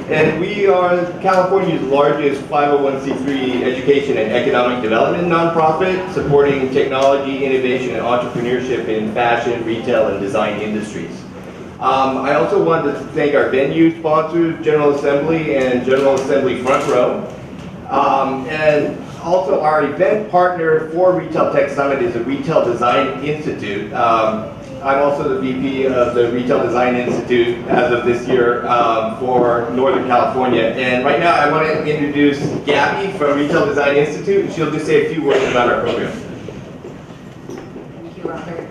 And we are California's largest 501c3 education and economic development nonprofit, supporting technology, innovation, and entrepreneurship in fashion, retail, and design industries. I also wanted to thank our venue sponsors, General Assembly and General Assembly Front Row. And also our event partner for Retail Tech Summit is the Retail Design Institute. I'm also the VP of the Retail Design Institute as of this year for Northern California. And right now I want to introduce Gabby from Retail Design Institute. She'll just say a few words about our program. Thank you, Robert.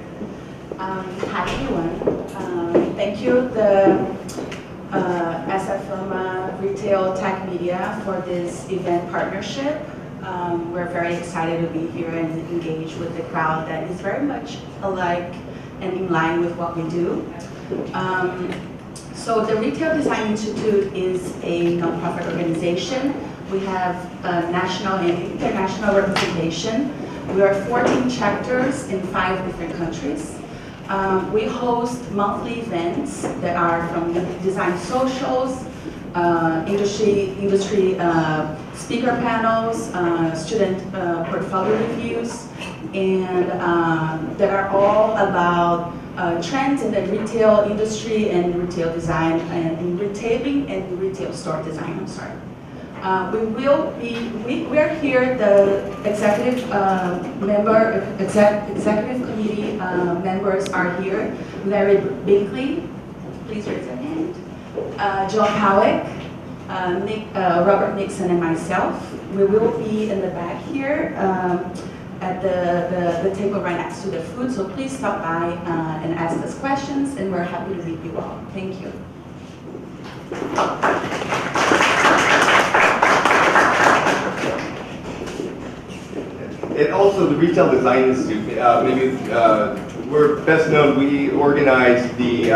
Hi, everyone. Thank you, the SF Retail Tech Media, for this event partnership. We're very excited to be here and engage with the crowd that is very much alike and in line with what we do. So the Retail Design Institute is a nonprofit organization. We have national and international representation. We are 14 chapters in 5 different countries. We host monthly events that are from design socials, industry speaker panels, student portfolio reviews, and that are all about trends in the retail industry and retail design, and in retailing and retail store design, I'm sorry. We're here, the executive executive committee members are here. Larry Binkley, please raise your hand. John Howick, Robert Nixon, and myself. We will be in the back here at the table right next to the food, so please stop by and ask us questions, and we're happy to meet you all. Thank you. And also the Retail Design Institute, we're best known, we organize the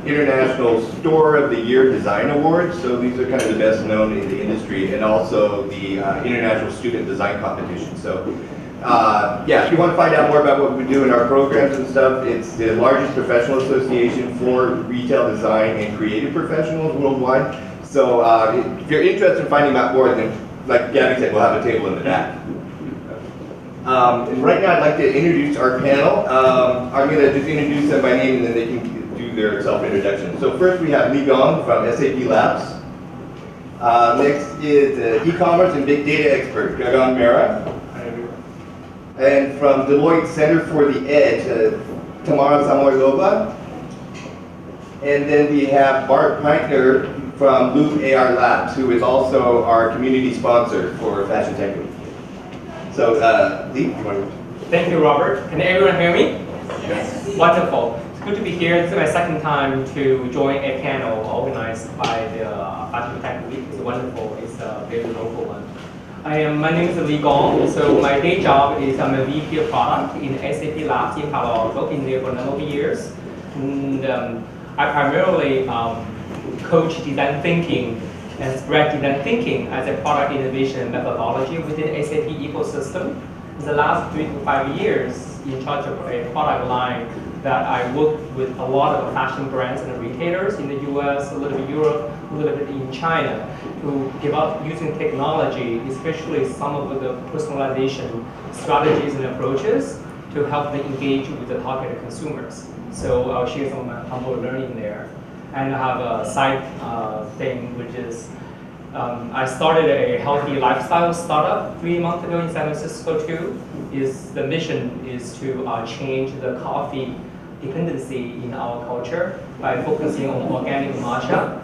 International Store of the Year Design Awards, so these are kind of the best known in the industry, and also the International Student Design Competition. So yeah, if you want to find out more about what we do in our programs and stuff, it's the largest professional association for retail design and creative professionals worldwide. So if you're interested in finding out more, then like Gabby said, we'll have a table in the back. And right now I'd like to introduce our panel. I'm going to just introduce them by name and then they can do their self-introduction. So first we have Gong from SAP Labs. Next is the e-commerce and big data expert, Gagan Mehra. And from Deloitte Center for the Edge, Tamara Samoylova. And then we have Bart Peintner from Loop AR Labs, who is also our community sponsor for Fashion Tech Week. So, Lee, you want to? Thank you, Robert. Can everyone hear me? Yes. Wonderful. It's good to be here. This is my second time to join a panel organized by the Fashion Tech Week. It's wonderful. It's a very local one. My name is Lee Gong. So my day job is I'm a VP of product in SAP Labs in Palo Alto. Been there for a number of years. And I primarily coach design thinking and spread design thinking as a product innovation methodology within SAP ecosystem. In the last 3 to 5 years, in charge of a product line that I work with a lot of fashion brands and retailers in the US, a little bit Europe, a little bit in China, to develop using technology, especially some of the personalization strategies and approaches to help them engage with the targeted consumers. So I'll share some of my humble learning there. And I have a side thing, which is I started a healthy lifestyle startup 3 months ago in San Francisco too. The mission is to change the coffee dependency in our culture by focusing on organic matcha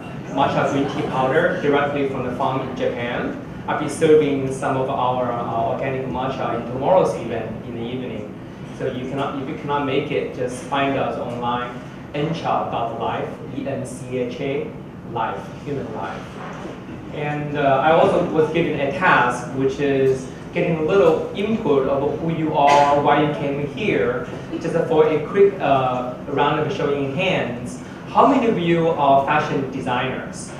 green tea powder directly from the farm in Japan. I'll be serving some of our organic matcha in tomorrow's event in the evening. So if you cannot make it, just find us online, encha.life, E-N-C-H-A, life, human life. And I also was given a task, which is getting a little input of who you are, why you came here, just for a quick round of showing hands. How many of you are fashion designers?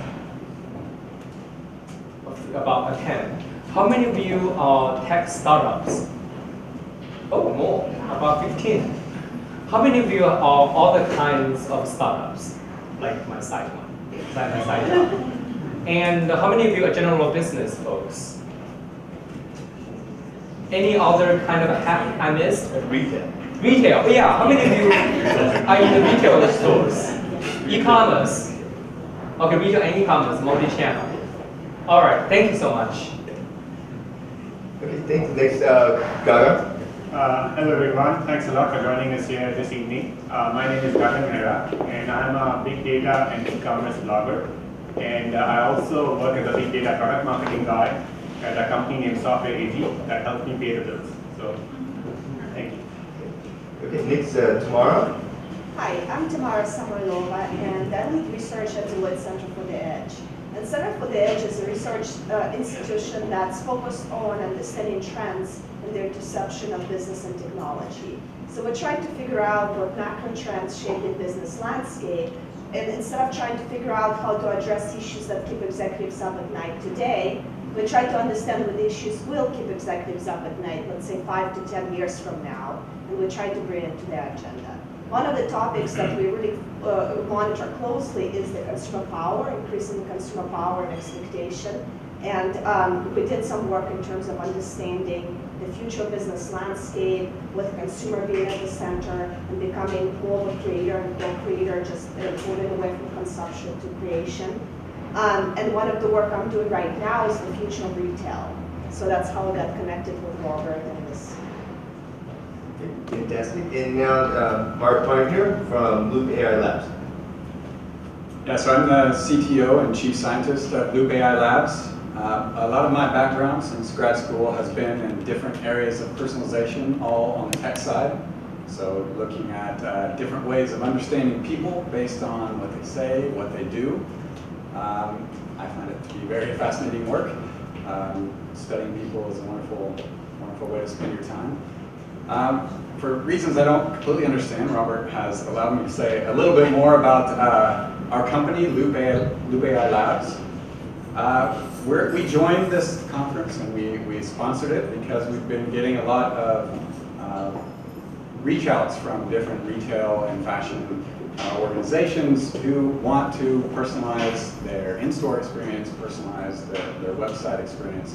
About 10. How many of you are tech startups? Oh, more, about 15. How many of you are other kinds of startups, like my side one, my side job? And how many of you are general business folks? Any other kind of hat I missed? Retail. Retail, yeah. How many of you are in the retail stores? E-commerce. Okay, retail and e-commerce, multi-channel. All right, thank you so much. Okay, thanks. Next, Gagan. Hello everyone, thanks a lot for joining us here this evening. My name is Gagan Mehra and I'm a big data and e-commerce blogger. And I also work as a big data product marketing guy at a company named Software AG that helps me pay the bills. So, thank you. Okay, next, Tamara. Hi, I'm Tamara Samoylova, and I lead research at the Center for the Edge. And Center for the Edge is a research institution that's focused on understanding trends and their intersection of business and technology. So we're trying to figure out what macro trends shape the business landscape, and instead of trying to figure out how to address issues that keep executives up at night today, we try to understand what issues will keep executives up at night, let's say 5 to 10 years from now, and we try to bring it to their agenda. One of the topics that we really monitor closely is the consumer power, increasing consumer power and expectation. And we did some work in terms of understanding the future business landscape with consumer being at the center and becoming more of a creator and co-creator, just moving away from consumption to creation. And one of the work I'm doing right now is the future of retail. So that's how I got connected with Robert and this. Fantastic. And now, Bart Peintner from Loop AI Labs. Yeah, so I'm the CTO and Chief Scientist at Loop AI Labs. A lot of my background since grad school has been in different areas of personalization, all on the tech side. So looking at different ways of understanding people based on what they say, what they do. I find it to be very fascinating work. Studying people is a wonderful, wonderful way to spend your time. For reasons I don't completely understand, Robert has allowed me to say a little bit more about our company, Loop AI Labs. We joined this conference and we sponsored it because we've been getting a lot of reach outs from different retail and fashion organizations who want to personalize their in-store experience, personalize their website experience.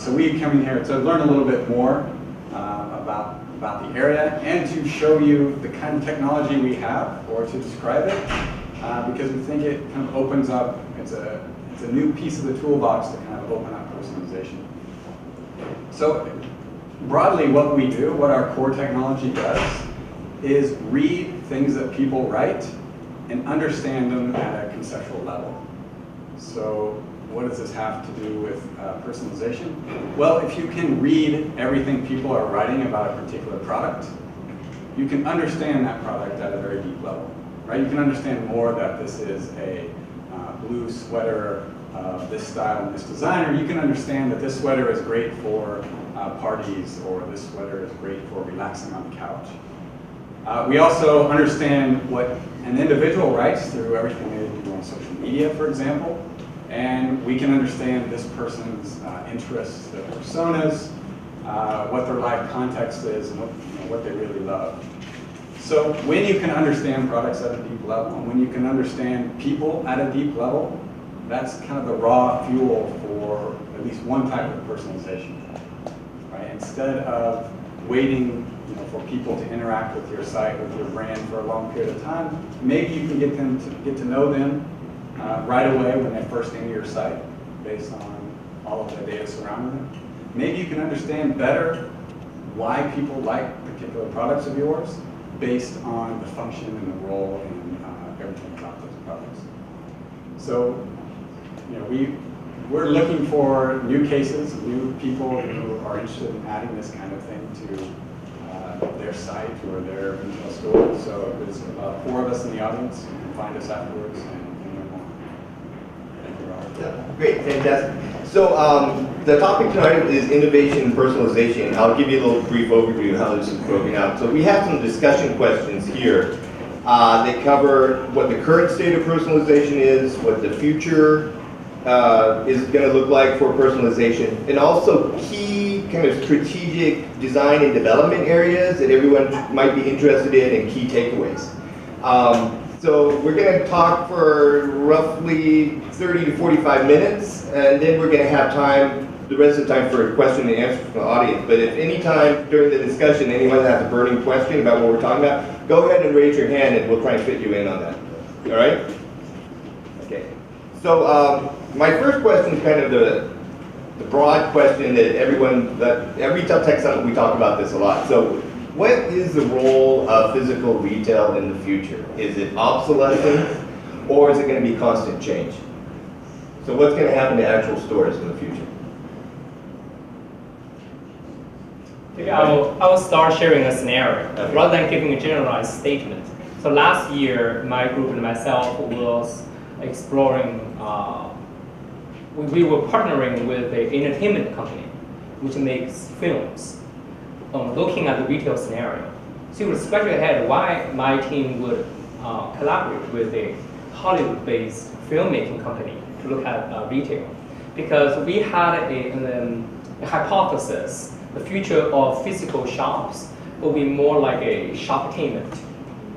So we come in here to learn a little bit more about the area and to show you the kind of technology we have, or to describe it, because we think it kind of opens up, it's a new piece of the toolbox to kind of open up personalization. So broadly what we do, what our core technology does, is read things that people write and understand them at a conceptual level. So what does this have to do with personalization? Well, if you can read everything people are writing about a particular product, you can understand that product at a very deep level, right? You can understand more that this is a blue sweater of this style and this design, or you can understand that this sweater is great for parties, or this sweater is great for relaxing on the couch. We also understand what an individual writes through everything they do on social media, for example, and we can understand this person's interests, their personas, what their life context is, and what they really love. So when you can understand products at a deep level, and when you can understand people at a deep level, that's kind of the raw fuel for at least one type of personalization, right? Instead of waiting for people to interact with your site, with your brand for a long period of time, maybe you can get to know them right away when they first enter your site based on all of the data surrounding them. Maybe you can understand better why people like particular products of yours based on the function and the role and everything about those products. So, we're looking for new cases, new people who are interested in adding this kind of thing to their site or their retail store. So there's about 4 of us in the audience. You can find us afterwards and learn more. Thank you, Robert. Yeah, great, fantastic. So the topic tonight is innovation and personalization. I'll give you a little brief overview of how this is broken out. So we have some discussion questions here. They cover what the current state of personalization is, what the future is going to look like for personalization, and also key kind of strategic design and development areas that everyone might be interested in and key takeaways. So we're going to talk for roughly 30 to 45 minutes, and then we're going to have time, the rest of the time, for a question and answer from the audience. But if any time during the discussion anyone has a burning question about what we're talking about, go ahead and raise your hand and we'll try and fit you in on that. All right? Okay. So my first question is kind of the broad question that at Retail Tech Summit we talk about this a lot. So what is the role of physical retail in the future? Is it obsolescence, or is it going to be constant change? So what's going to happen to actual stores in the future? Maybe I will start sharing a scenario Okay. rather than giving a generalized statement. So last year, my group and myself was exploring, we were partnering with an entertainment company which makes films. Looking at the retail scenario. So you would scratch your head why my team would collaborate with a Hollywood-based filmmaking company to look at retail. Because we had a hypothesis, the future of physical shops will be more like a shoptainment.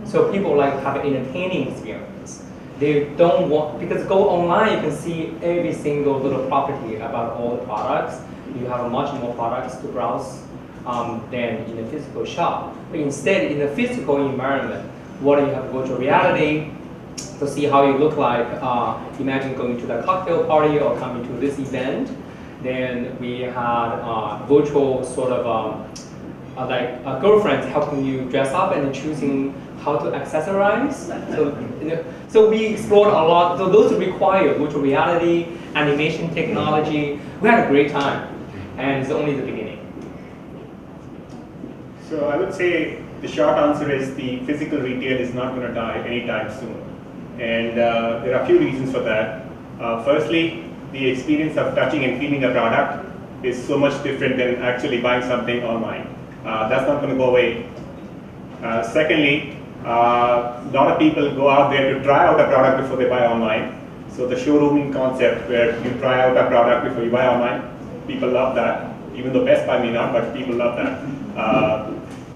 So people like to have an entertaining experience. They don't want, because go online, you can see every single little property about all the products. You have much more products to browse than in a physical shop. But instead, in a physical environment, what you have virtual reality to see how you look like. Imagine going to the cocktail party or coming to this event. Then we had virtual sort of like girlfriends helping you dress up and choosing how to accessorize. So we explored a lot. So those require virtual reality, animation technology. We had a great time, and it's only the beginning. So I would say the short answer is the physical retail is not going to die anytime soon. And there are a few reasons for that. Firstly, the experience of touching and feeling a product is so much different than actually buying something online. That's not going to go away. Secondly, a lot of people go out there to try out a product before they buy online. So the showrooming concept where you try out a product before you buy online, people love that. Even though Best Buy may not, but people love that.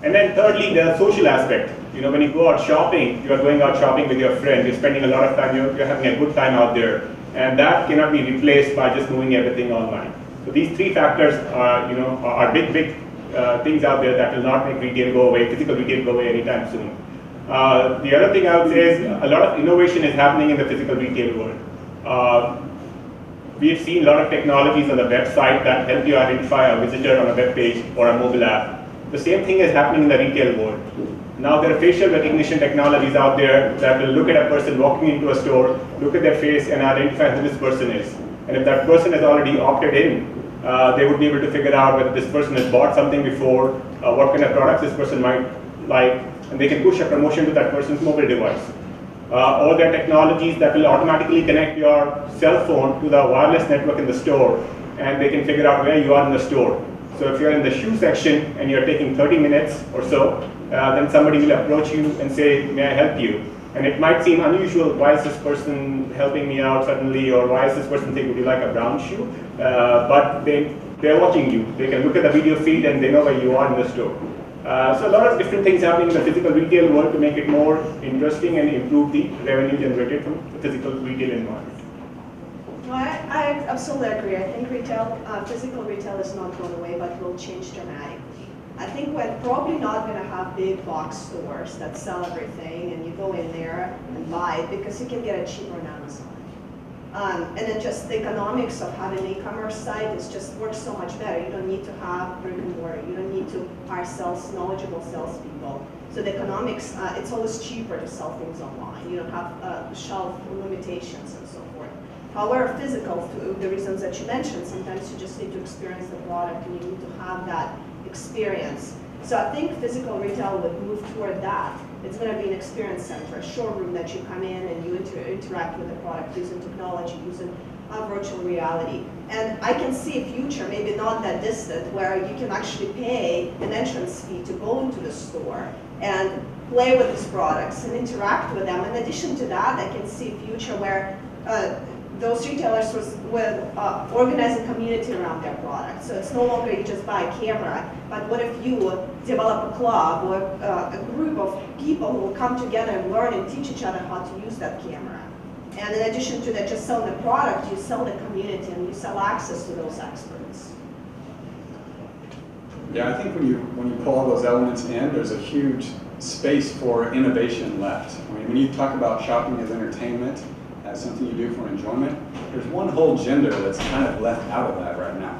And then thirdly, the social aspect. You know, when you go out shopping, you are going out shopping with your friend, you're spending a lot of time, you're having a good time out there. And that cannot be replaced by just moving everything online. So these three factors are big things out there that will not make retail go away, physical retail go away anytime soon. The other thing I would say is a lot of innovation is happening in the physical retail world. We've seen a lot of technologies on the website that help you identify a visitor on a web page or a mobile app. The same thing is happening in the retail world. Now there are facial recognition technologies out there that will look at a person walking into a store, look at their face and identify who this person is. And if that person has already opted in, they would be able to figure out whether this person has bought something before, what kind of products this person might like, and they can push a promotion to that person's mobile device. Or there are technologies that will automatically connect your cell phone to the wireless network in the store, and they can figure out where you are in the store. So if you're in the shoe section and you're taking 30 minutes or so, then somebody will approach you and say, may I help you? And it might seem unusual, why is this person helping me out suddenly, or why is this person saying, would you like a brown shoe? But they're watching you. They can look at the video feed and they know where you are in the store. So a lot of different things happening in the physical retail world to make it more interesting and improve the revenue generated from the physical retail environment. No, I absolutely agree. I think physical retail is not going away, but will change dramatically. I think we're probably not going to have big box stores that sell everything and you go in there and buy it because you can get it cheaper on Amazon. And then just the economics of having an e-commerce site just works so much better. You don't need to have brick and mortar. You don't need to hire knowledgeable salespeople. So the economics, it's always cheaper to sell things online. You don't have shelf limitations and so forth. However, physical, for the reasons that you mentioned, sometimes you just need to experience the product and you need to have that experience. So I think physical retail would move toward that. It's going to be an experience center, a showroom that you come in and you interact with the product using technology, using virtual reality. And I can see a future, maybe not that distant, where you can actually pay an entrance fee to go into the store and play with these products and interact with them. In addition to that, I can see a future where those retailers will organize a community around their product. So it's no longer you just buy a camera, but what if you develop a club or a group of people who will come together and learn and teach each other how to use that camera. And in addition to that, just selling the product, you sell the community and you sell access to those experts. Yeah, I think when you pull all those elements in, there's a huge space for innovation left. I mean, when you talk about shopping as entertainment, as something you do for enjoyment, there's one whole gender that's kind of left out of that right now.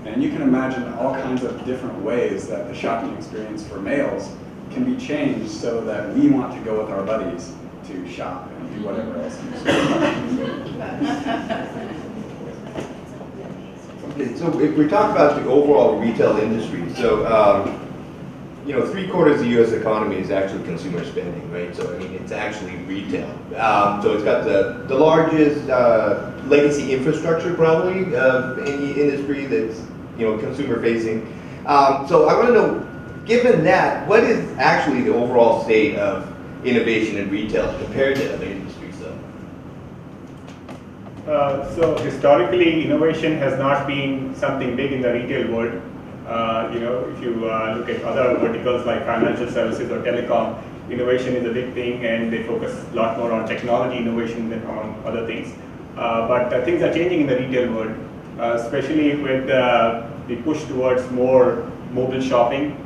And you can imagine all kinds of different ways that the shopping experience for males can be changed so that we want to go with our buddies to shop and do whatever else. Okay, so if we talk about the overall retail industry, so you know, 3/4 of the U.S. economy is actually consumer spending, right? So I mean, it's actually retail. So it's got the largest legacy infrastructure probably of any industry that's, you know, consumer facing. So I want to know, given that, what is actually the overall state of innovation in retail compared to other industries, though? So historically, innovation has not been something big in the retail world. You know, if you look at other verticals like financial services or telecom, innovation is a big thing, and they focus a lot more on technology innovation than on other things. But things are changing in the retail world, especially with the push towards more mobile shopping.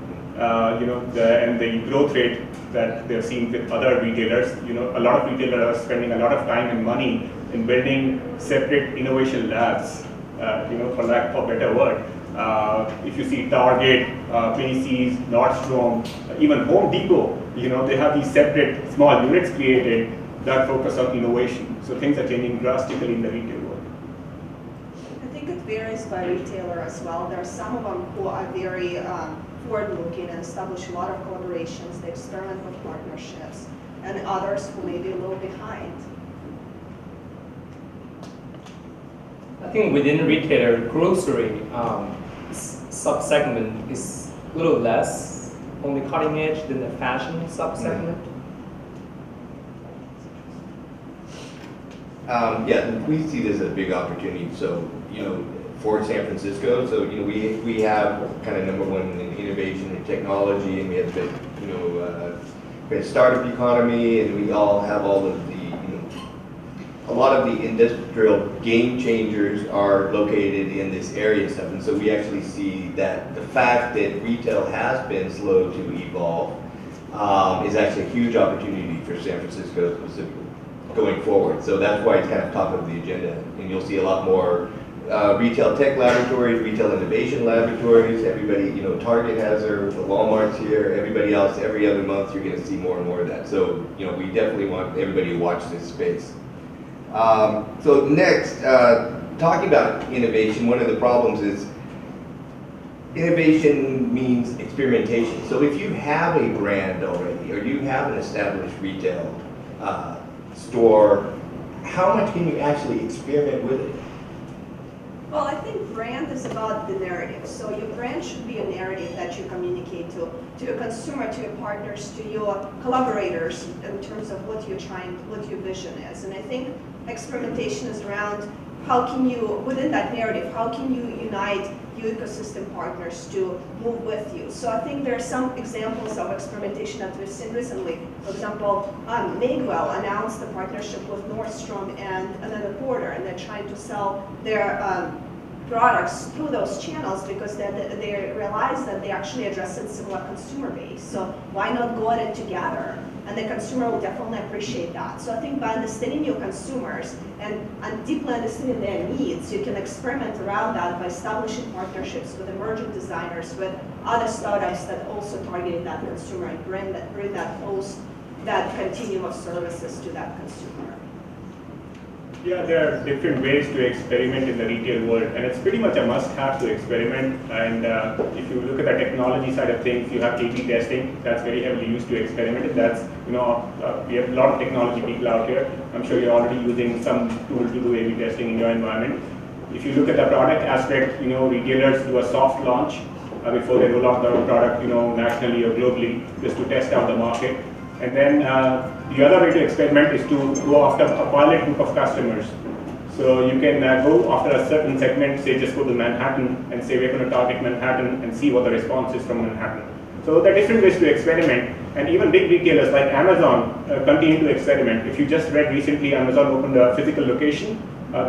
You know, and the growth rate that they're seeing with other retailers. You know, a lot of retailers are spending a lot of time and money in building separate innovation labs. You know, for lack of a better word. If you see Target, Macy's, Nordstrom, even Home Depot, you know, they have these separate small units created that focus on innovation. So things are changing drastically in the retail world. I think it varies by retailer as well. There are some of them who are very forward-looking and establish a lot of collaborations. They experiment with partnerships, and others who may be a little behind. I think within retailer, grocery sub-segment is a little less on the cutting edge than the fashion sub-segment. Yeah, we see this as a big opportunity. So, you know, for San Francisco, so, you know, we have kind of number one in innovation and technology, and we have the, you know, we have startup economy, and we all have all of the, a lot of the industrial game changers are located in this area stuff, and so we actually see that the fact that retail has been slow to evolve is actually a huge opportunity for San Francisco specifically going forward. So that's why it's kind of top of the agenda, and you'll see a lot more retail tech laboratories, retail innovation laboratories. Everybody, you know, Target has their, Walmart's here. Everybody else, every other month, you're going to see more and more of that. So, you know, we definitely want everybody to watch this space. So next, talking about innovation, one of the problems is innovation means experimentation. So if you have a brand already, or you have an established retail store, how much can you actually experiment with it? Well, I think brand is about the narrative. So your brand should be a narrative that you communicate to your consumer, to your partners, to your collaborators in terms of what you're trying, what your vision is. And I think experimentation is around how can you, within that narrative, how can you unite your ecosystem partners to move with you. So I think there are some examples of experimentation that we've seen recently. For example, Magwell announced a partnership with Nordstrom and another porter, and they're trying to sell their products through those channels because they realize that they actually address a similar consumer base. So why not go at it together? And the consumer will definitely appreciate that. So I think by understanding your consumers and deeply understanding their needs, you can experiment around that by establishing partnerships with emerging designers, with other startups that also target that consumer and bring that continuum of services to that consumer. Yeah, there are different ways to experiment in the retail world, and it's pretty much a must-have to experiment. And if you look at the technology side of things, you have A/B testing. That's very heavily used to experiment. And that's, you know, we have a lot of technology people out here. I'm sure you're already using some tool to do A/B testing in your environment. If you look at the product aspect, you know, retailers do a soft launch before they roll out their product, you know, nationally or globally, just to test out the market. And then the other way to experiment is to go after a pilot group of customers. So you can go after a certain segment, say just go to Manhattan and say we're going to target Manhattan and see what the response is from Manhattan. So there are different ways to experiment, and even big retailers like Amazon continue to experiment. If you just read recently, Amazon opened a physical location,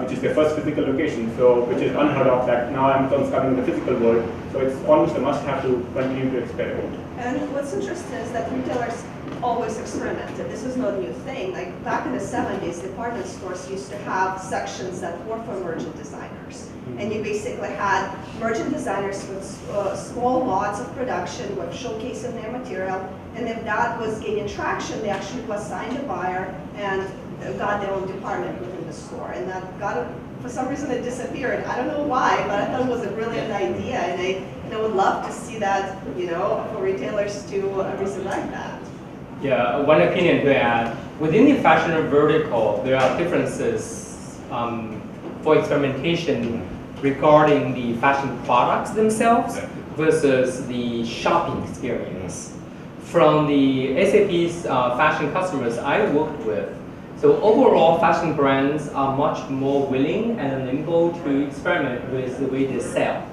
which is their first physical location, so which is unheard of that now Amazon's coming in the physical world. So it's almost a must-have to continue to experiment. And what's interesting is that retailers always experimented. This is not a new thing. Like back in the 70s, department stores used to have sections that were for merchant designers. And you basically had merchant designers with small lots of production, with showcasing their material. And if that was gaining traction, they actually assigned a buyer and got their own department within the store. And that got, for some reason, it disappeared. I don't know why, but I thought it was a brilliant idea. And I would love to see that, you know, for retailers to resurrect that. Yeah, one opinion to add. Within the fashion vertical, there are differences for experimentation regarding the fashion products themselves versus the shopping experience. From the SAP's fashion customers I worked with, so overall fashion brands are much more willing and nimble to experiment with the way they sell.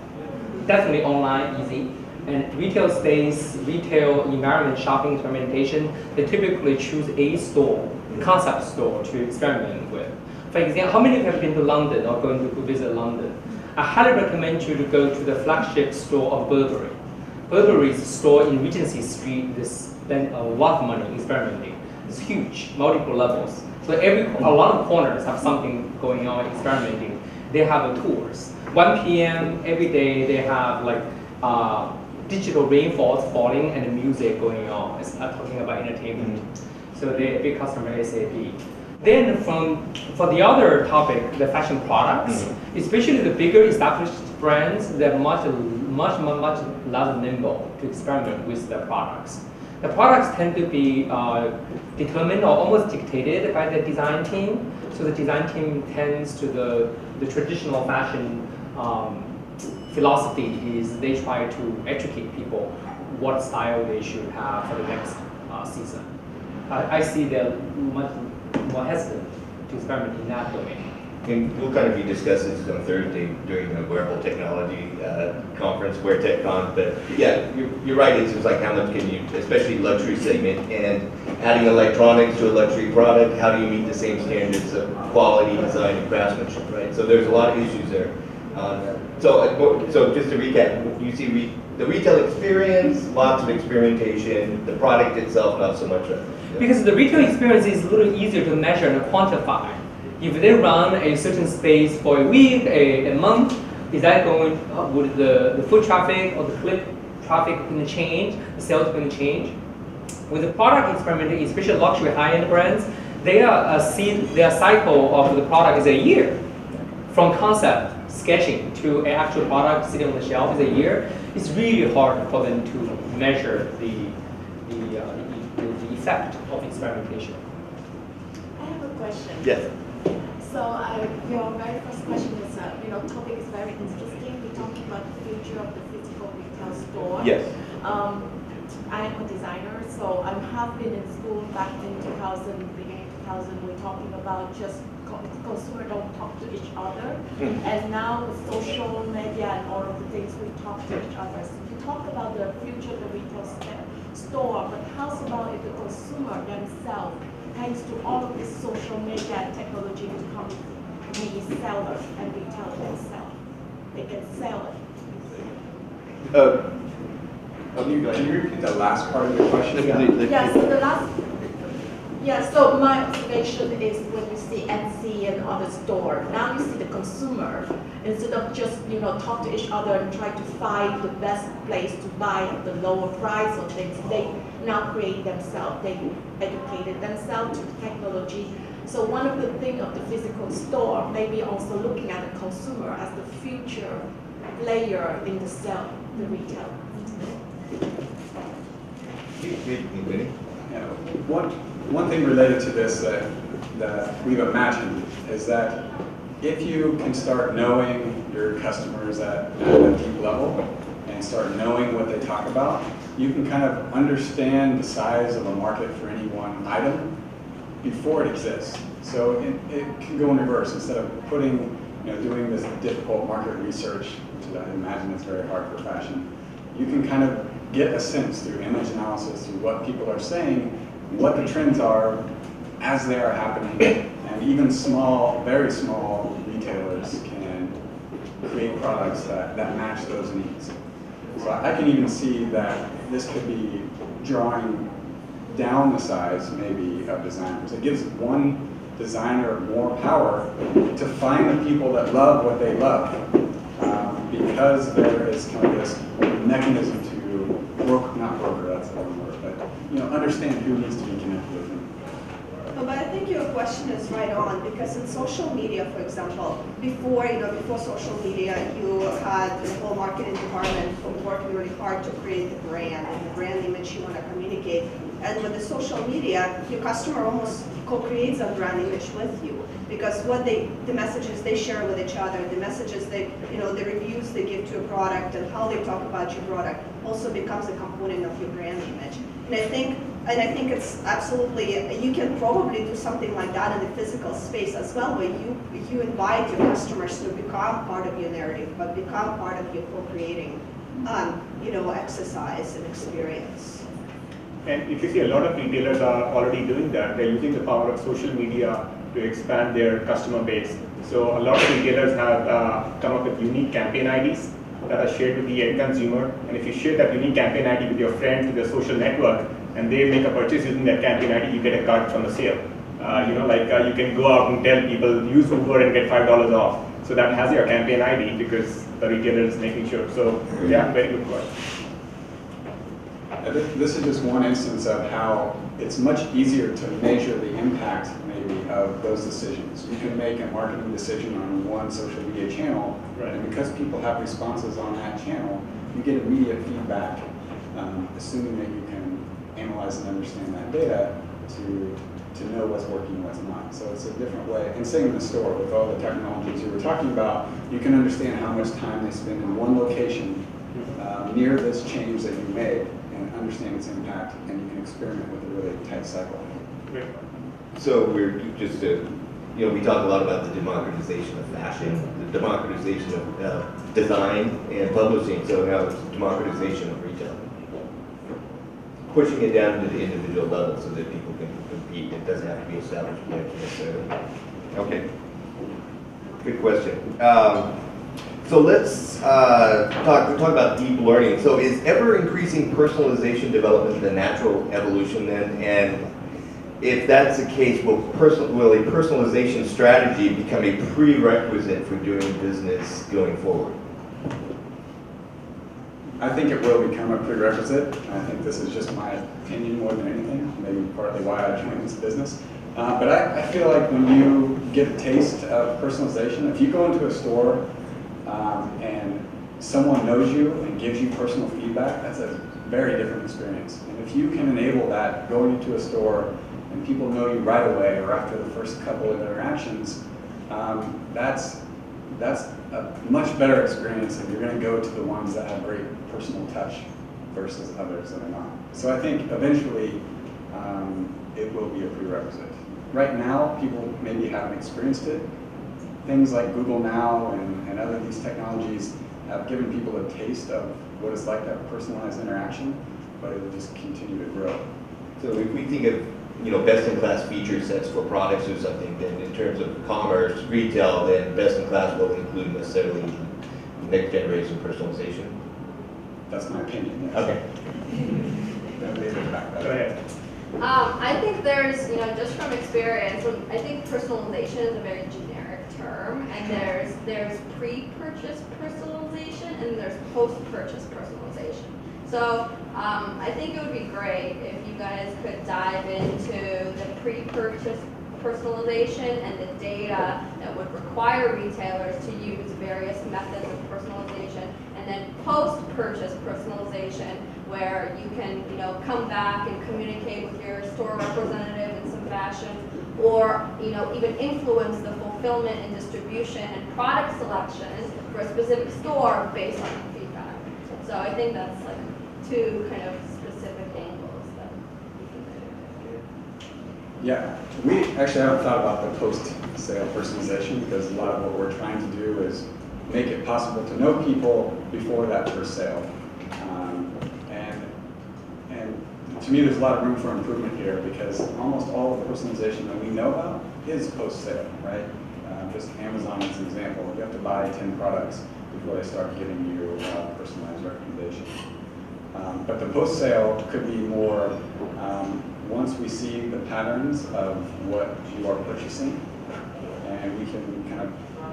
Definitely online, easy. And retail space, retail environment, shopping experimentation, they typically choose a store, concept store to experiment with. For example, how many of you have been to London or going to visit London? I highly recommend you to go to the flagship store of Burberry. Burberry's store in Regency Street, they spend a lot of money experimenting. It's huge, multiple levels. So a lot of corners have something going on, experimenting. They have tours. 1 p.m. every day, they have like digital rainfalls falling and the music going on. It's not talking about entertainment. So they're a big customer SAP. Then for the other topic, the fashion products, especially the bigger established brands, they're much less nimble to experiment with their products. The products tend to be determined or almost dictated by the design team. So the design team tends to the traditional fashion philosophy is they try to educate people what style they should have for the next season. I see they're much more hesitant to experiment in that domain. And we'll kind of be discussing this on Thursday during the wearable technology conference, WearTechCon. But yeah, you're right. It's just like how much can you, especially luxury segment, and adding electronics to a luxury product. How do you meet the same standards of quality, design, and craftsmanship? Right. So there's a lot of issues there. So just to recap, you see the retail experience, lots of experimentation. The product itself, not so much. Because the retail experience is a little easier to measure and quantify. If they run a certain space for a week, a month, is that going, would the foot traffic or the click traffic going to change, the sales going to change? With the product experimenting, especially luxury high-end brands, their cycle of the product is a year. From concept, sketching, to an actual product sitting on the shelf is a year. It's really hard for them to measure the effect of experimentation. I have a question. Yes. So your very first question is, topic is very interesting. We're talking about the future of the physical retail store. Yes. I am a designer, so I have been in school back in 2000, beginning 2000. We're talking about just consumers don't talk to each other, and now with social media and all of the things, we talk to each other. So you talk about the future of the retail store, but how's about if the consumer themselves, thanks to all of this social media and technology, become resellers and retail themselves? They can sell it. Can you repeat the last part of your question? So my observation is when you see Etsy and other store, now you see the consumer, instead of just talk to each other and try to find the best place to buy at the lower price or things, they now create themselves, they educated themselves to technology. So one of the things of the physical store, maybe also looking at the consumer as the future player in the retail. One thing related to this that we've imagined is that if you can start knowing your customers at a deep level and start knowing what they talk about, you can kind of understand the size of a market for any one item before it exists. So it can go in reverse. Instead of doing this difficult market research, which I imagine is very hard for fashion, you can kind of get a sense through image analysis, through what people are saying, what the trends are as they are happening, and even small, very small retailers can create products that match those needs. So I can even see that this could be drawing down the size, maybe, of designers. It gives one designer more power to find the people that love what they love, because there is kind of this mechanism to not broker, that's the wrong word, but understand who needs to be connected with them. No, but I think your question is right on, because in social media, for example, before social media, you had the whole marketing department working really hard to create the brand and the brand image you want to communicate. And with the social media, your customer almost co-creates a brand image with you, because the messages they share with each other, the messages the reviews they give to a product and how they talk about your product also becomes a component of your brand image. And I think it's absolutely, you can probably do something like that in the physical space as well, where you invite your customers to become part of your narrative, but become part of your co-creating, exercise and experience. And if you see, a lot of retailers are already doing that. They're using the power of social media to expand their customer base. So a lot of retailers have come up with unique campaign IDs that are shared with the end consumer. And if you share that unique campaign ID with your friends, with your social network, and they make a purchase using that campaign ID, you get a card from the sale. You can go out and tell people, use Uber and get $5 off. So that has your campaign ID because the retailer is making sure. So yeah, very good question. This is just one instance of how it's much easier to measure the impact, maybe, of those decisions. You can make a marketing decision on one social media channel, right, and because people have responses on that channel, you get immediate feedback, assuming that you can analyze and understand that data to know what's working and what's not. So it's a different way. And same in the store, with all the technologies you were talking about, you can understand how much time they spend in one location near this change that you made, and understand its impact, and you can experiment with a really tight cycle. Great. So we're just, we talk a lot about the democratization of fashion, the democratization of design and publishing, so now it's democratization of retail. Pushing it down to the individual level so that people can compete. It doesn't have to be established necessarily. Okay. Good question. So let's talk about deep learning. So is ever-increasing personalization development the natural evolution then? And if that's the case, will a personalization strategy become a prerequisite for doing business going forward? I think it will become a prerequisite. I think this is just my opinion more than anything, maybe partly why I joined this business. But I feel like when you get a taste of personalization, if you go into a store and someone knows you and gives you personal feedback, that's a very different experience. And if you can enable that going into a store and people know you right away or after the first couple of interactions, that's a much better experience if you're going to go to the ones that have great personal touch versus others that are not. So I think eventually it will be a prerequisite. Right now, people maybe haven't experienced it. Things like Google Now and other these technologies have given people a taste of what it's like to have a personalized interaction, but it will just continue to grow. So if we think of best-in-class feature sets for products or something, then in terms of commerce, retail, then best-in-class will include necessarily next-generation personalization? That's my opinion, yes. Okay. Go ahead. I think there's, just from experience, I think personalization is a very generic term, and there's pre-purchase personalization and there's post-purchase personalization. So I think it would be great if you guys could dive into the pre-purchase personalization and the data that would require retailers to use various methods of personalization, and then post-purchase personalization, where you can come back and communicate with your store representative in some fashion, or even influence the fulfillment and distribution and product selections for a specific store based on the feedback. So I think that's like two kind of specific angles that we can do. Yeah, we actually haven't thought about the post-sale personalization because a lot of what we're trying to do is make it possible to know people before that first sale. And to me, there's a lot of room for improvement here because almost all of the personalization that we know about is post-sale, right? Just Amazon as an example, you have to buy 10 products before they start giving you personalized recommendations. But the post-sale could be more once we see the patterns of what you are purchasing, and we can kind of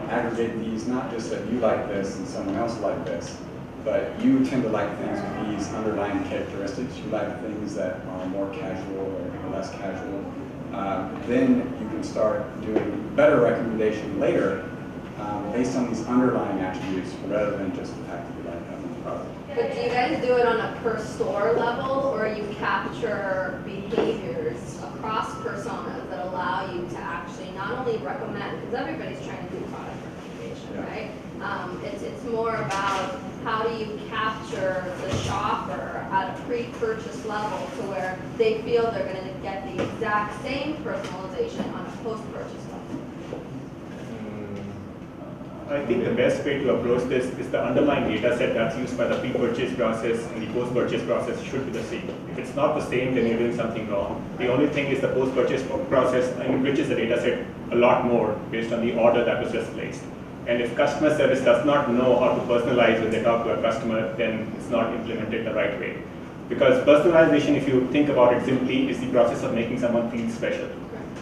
aggregate these, not just that you like this and someone else like this, but you tend to like things with these underlying characteristics. You like things that are more casual or less casual. Then you can start doing better recommendation later based on these underlying attributes rather than just the fact that you like that one product. But do you guys do it on a per store level, or you capture behaviors across personas that allow you to actually not only recommend, because everybody's trying to do product recommendation, right? It's more about how do you capture the shopper at a pre-purchase level to where they feel they're going to get the exact same personalization on a post-purchase level. I think the best way to approach this is the underlying data set that's used by the pre-purchase process and the post-purchase process should be the same. If it's not the same, then you're doing something wrong. The only thing is the post-purchase process enriches the data set a lot more based on the order that was just placed. And if customer service does not know how to personalize when they talk to a customer, then it's not implemented the right way. Because personalization, if you think about it simply, is the process of making someone feel special.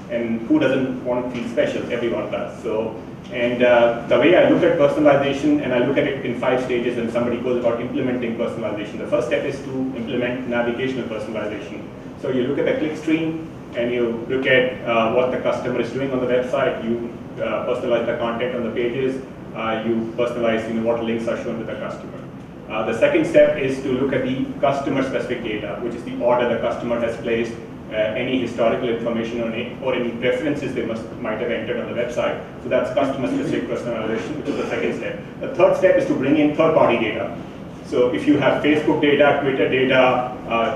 And who doesn't want to feel special? Everyone does. And the way I look at personalization, and I look at it in 5 stages, and somebody goes about implementing personalization. The first step is to implement navigational personalization. So you look at the click stream, and you look at what the customer is doing on the website. You personalize the content on the pages. You personalize what links are shown to the customer. The second step is to look at the customer-specific data, which is the order the customer has placed, any historical information on it, or any preferences they might have entered on the website. So that's customer-specific personalization, which is the second step. The third step is to bring in third-party data. So if you have Facebook data, Twitter data,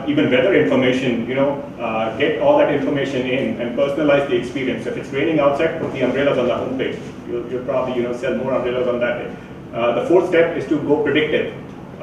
even weather information, get all that information in and personalize the experience. If it's raining outside, put the umbrellas on the homepage. You'll probably sell more umbrellas on that day. The fourth step is to go predictive,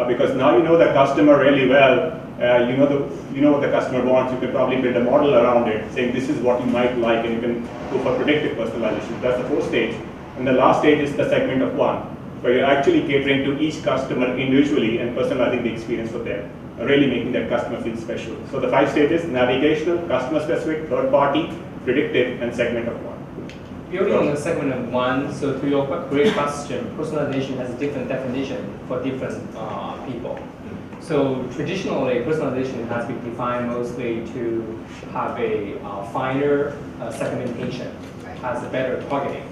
because now you know the customer really well. You know what the customer wants. You can probably build a model around it, saying this is what you might like, and you can go for predictive personalization. That's the fourth stage. And the last stage is the segment of one, where you're actually catering to each customer individually and personalizing the experience for them, really making that customer feel special. So the 5 stages: navigational, customer-specific, third-party, predictive, and segment of one. Building on the segment of one, so to your great question, personalization has a different definition for different people. So traditionally, personalization has been defined mostly to have a finer segmentation, has a better targeting.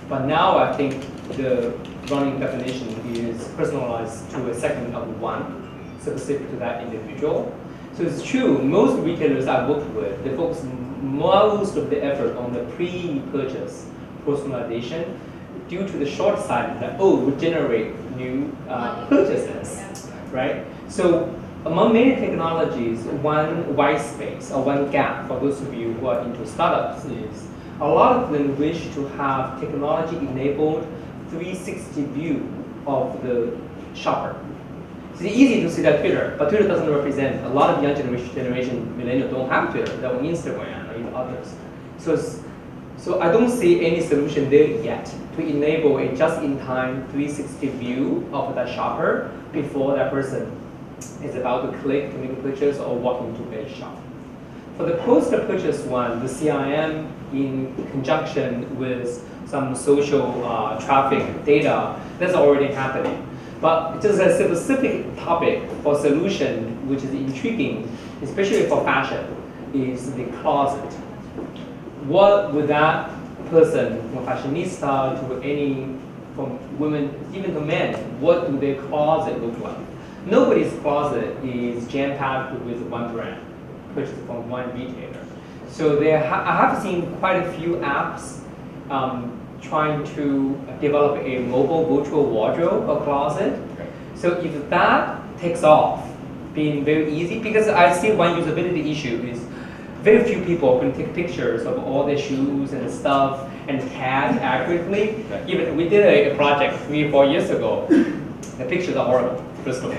But now I think the running definition is personalized to a segment of one, specific to that individual. So it's true, most retailers I worked with, they focus most of the effort on the pre-purchase personalization due to the short side that, we generate new purchases, right? So among many technologies, one white space or one gap for those of you who are into startups is a lot of them wish to have technology-enabled 360 view of the shopper. It's easy to see that Twitter, but Twitter doesn't represent a lot of young generation millennials don't have Twitter. They're on Instagram or even others. So I don't see any solution there yet to enable a just-in-time 360 view of that shopper before that person is about to click to make a purchase or walk into a shop. For the post-purchase one, the CRM in conjunction with some social traffic data, that's already happening. But just a specific topic for solution, which is intriguing, especially for fashion, is the closet. What would that person, from fashionista to any, from women, even to men, what do their closet look like? Nobody's closet is jam-packed with one brand, purchased from one retailer. So I have seen quite a few apps trying to develop a mobile virtual wardrobe or closet. So if that takes off, being very easy, because I see one usability issue is very few people can take pictures of all the shoes and stuff and tag accurately. Even we did a project 3 or 4 years ago. The pictures are horrible, first of all.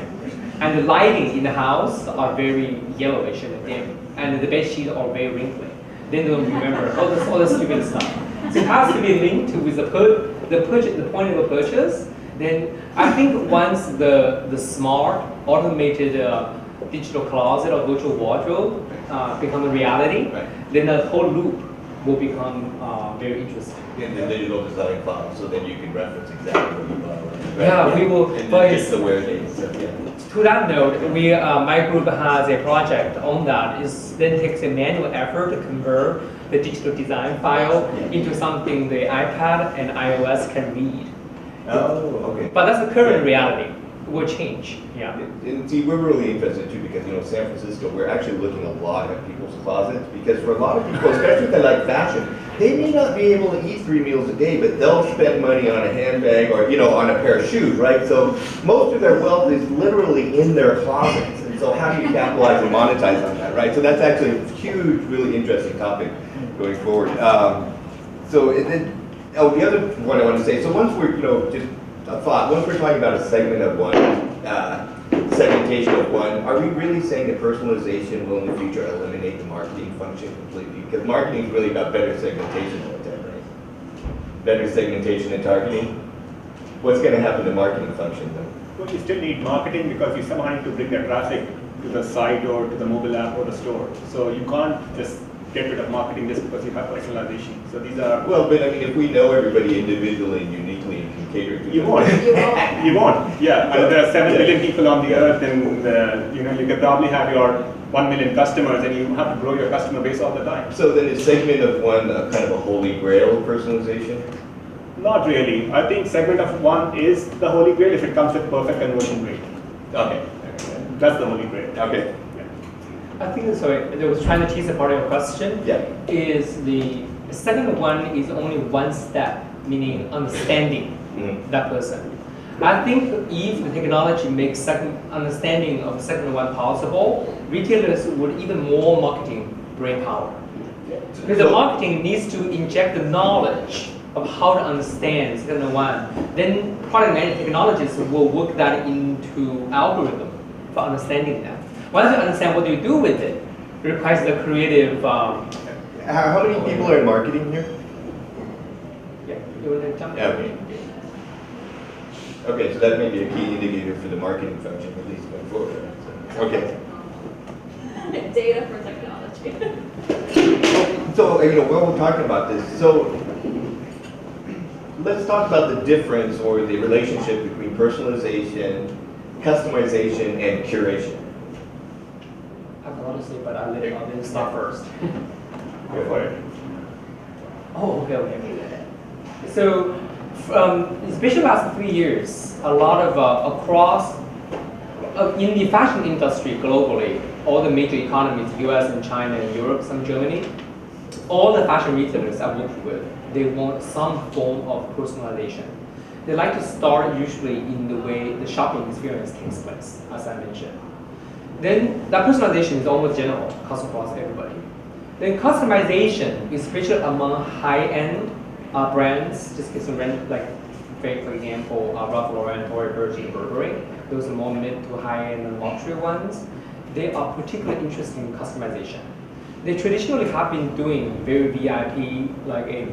And the lighting in the house are very yellowish and dim. And the bed sheets are very wrinkly. They don't remember all the stupid stuff. So it has to be linked with the point of the purchase. Then I think once the smart, automated digital closet or virtual wardrobe become a reality, then the whole loop will become very interesting. In the digital design cloud, so then you can reference exactly what you bought. Right? Yeah, we will. And But just the wear dates. So, yeah. to that note, my group has a project on that. It then takes a manual effort to convert the digital design file into something the iPad and iOS can read. Oh, okay. But that's the current reality. It will change. Yeah. And see, we're really interested too because, San Francisco, we're actually looking a lot at people's closets because for a lot of people, especially if they like fashion, they may not be able to eat 3 meals a day, but they'll spend money on a handbag or, on a pair of shoes, right? So most of their wealth is literally in their closets. And so how do you capitalize and monetize on that, right? So that's actually a huge, really interesting topic going forward. The other one I want to say, so once we're, just a thought, once we're talking about a segment of one, segmentation of one, are we really saying that personalization will in the future eliminate the marketing function completely? Because marketing is really about better segmentation all the time, right? Better segmentation and targeting. What's going to happen to marketing function though? Well, you still need marketing because you somehow need to bring the traffic to the site or to the mobile app or the store. So you can't just get rid of marketing just because you have personalization. So these are... Well, but I mean, if we know everybody individually and uniquely and can cater to You them. won't. You won't. Yeah. And there are 7 billion people on the earth, and you can probably have your 1 million customers, and you have to grow your customer base all the time. So then is segment of one kind of a holy grail of personalization? Not really. I think segment of one is the holy grail if it comes with perfect conversion rate. Okay. That's the holy grail. Okay. I think, sorry, I was trying to tease a part of your question. Yeah. Is the second one is only one step, meaning understanding that person. I think if the technology makes second understanding of the second one possible, retailers would even more marketing brain power. Because the marketing needs to inject the knowledge of how to understand second one. Then product management technologies will work that into algorithm for understanding that. Once you understand what you do with it, it requires the creative. How many people are in marketing here? Yeah, you want to jump? Okay. Okay, so that may be a key indicator for the marketing function, at least going forward. So, okay. Data for technology. So, while we're talking about this, so let's talk about the difference or the relationship between personalization, customization, and curation. I have a lot to say, but I'll let it start first. Go for it. Oh, okay. So, especially the last 3 years, a lot of across in the fashion industry globally, all the major economies, US and China and Europe, some Germany, all the fashion retailers I work with, they want some form of personalization. They like to start usually in the way the shopping experience takes place, as I mentioned. Then that personalization is almost general, cuts across everybody. Then customization, especially among high-end brands, just get some like, for example, Ralph Lauren, Tory Burch, and Burberry. Those are more mid to high-end and luxury ones. They are particularly interested in customization. They traditionally have been doing very VIP, like a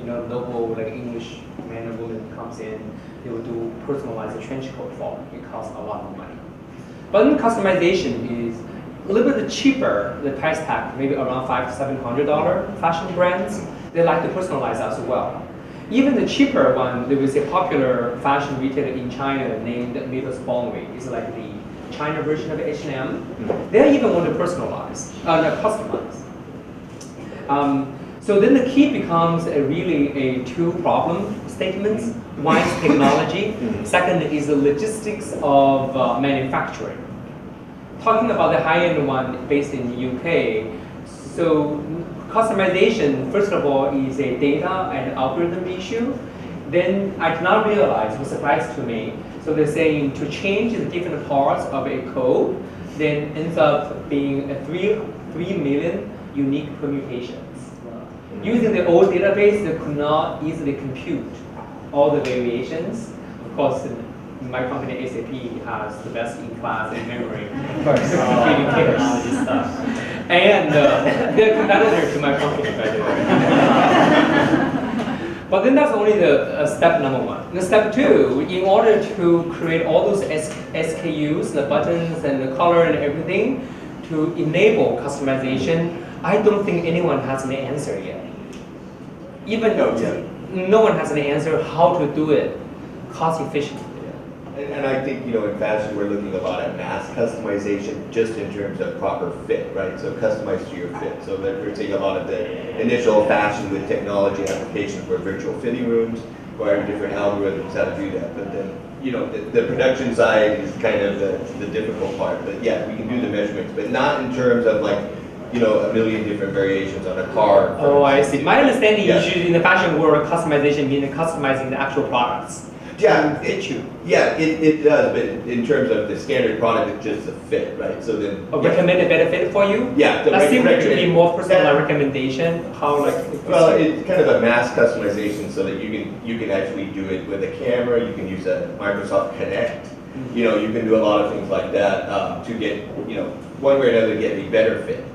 local like English man or woman comes in, they will do personalized trench coat for them. It costs a lot of money. But then customization is a little bit cheaper, the price tag, maybe around $500 to $700 fashion brands. They like to personalize as well. Even the cheaper one, there was a popular fashion retailer in China named Mavis Bonway. It's like the China version of H&M. They even want to personalize, customize. So then the key becomes really two problem statements. One is technology. Second is the logistics of manufacturing. Talking about the high-end one based in the UK, so customization, first of all, is a data and algorithm issue. Then I did not realize, it was a surprise to me. So they're saying to change the different parts of a code, then ends up being a 3 million unique permutations. Using the old database, they could not easily compute all the variations. Of course, my company SAP has the best in class in memory for computing technology stuff. And they're competitor to my company, by the way. But then that's only the step number one. The step two, in order to create all those SKUs, the buttons and the color and everything, to enable customization, I don't think anyone has an answer yet. Even though no one has an answer how to do it cost efficiently. And I think, in fashion, we're looking a lot at mass customization just in terms of proper fit, right? So customized to your fit. So that we're seeing a lot of the initial fashion with technology applications for virtual fitting rooms, require different algorithms how to do that. But then, the production side is kind of the difficult part. But yeah, we can do the measurements, but not in terms of like, a million different variations on a car. Oh, I see. My understanding Yeah. usually in the fashion world, customization means customizing the actual products. Yeah, Fit you. Yeah, it does, but in terms of the standard product, it's just a fit, right? So then. A recommended benefit for you? Yeah. That seems to be recommend- more personal recommendation. How like? Well, it's kind of a mass customization so that you can actually do it with a camera. You can use a Microsoft Connect. You can do a lot of things like that to get one way or another get a better fit.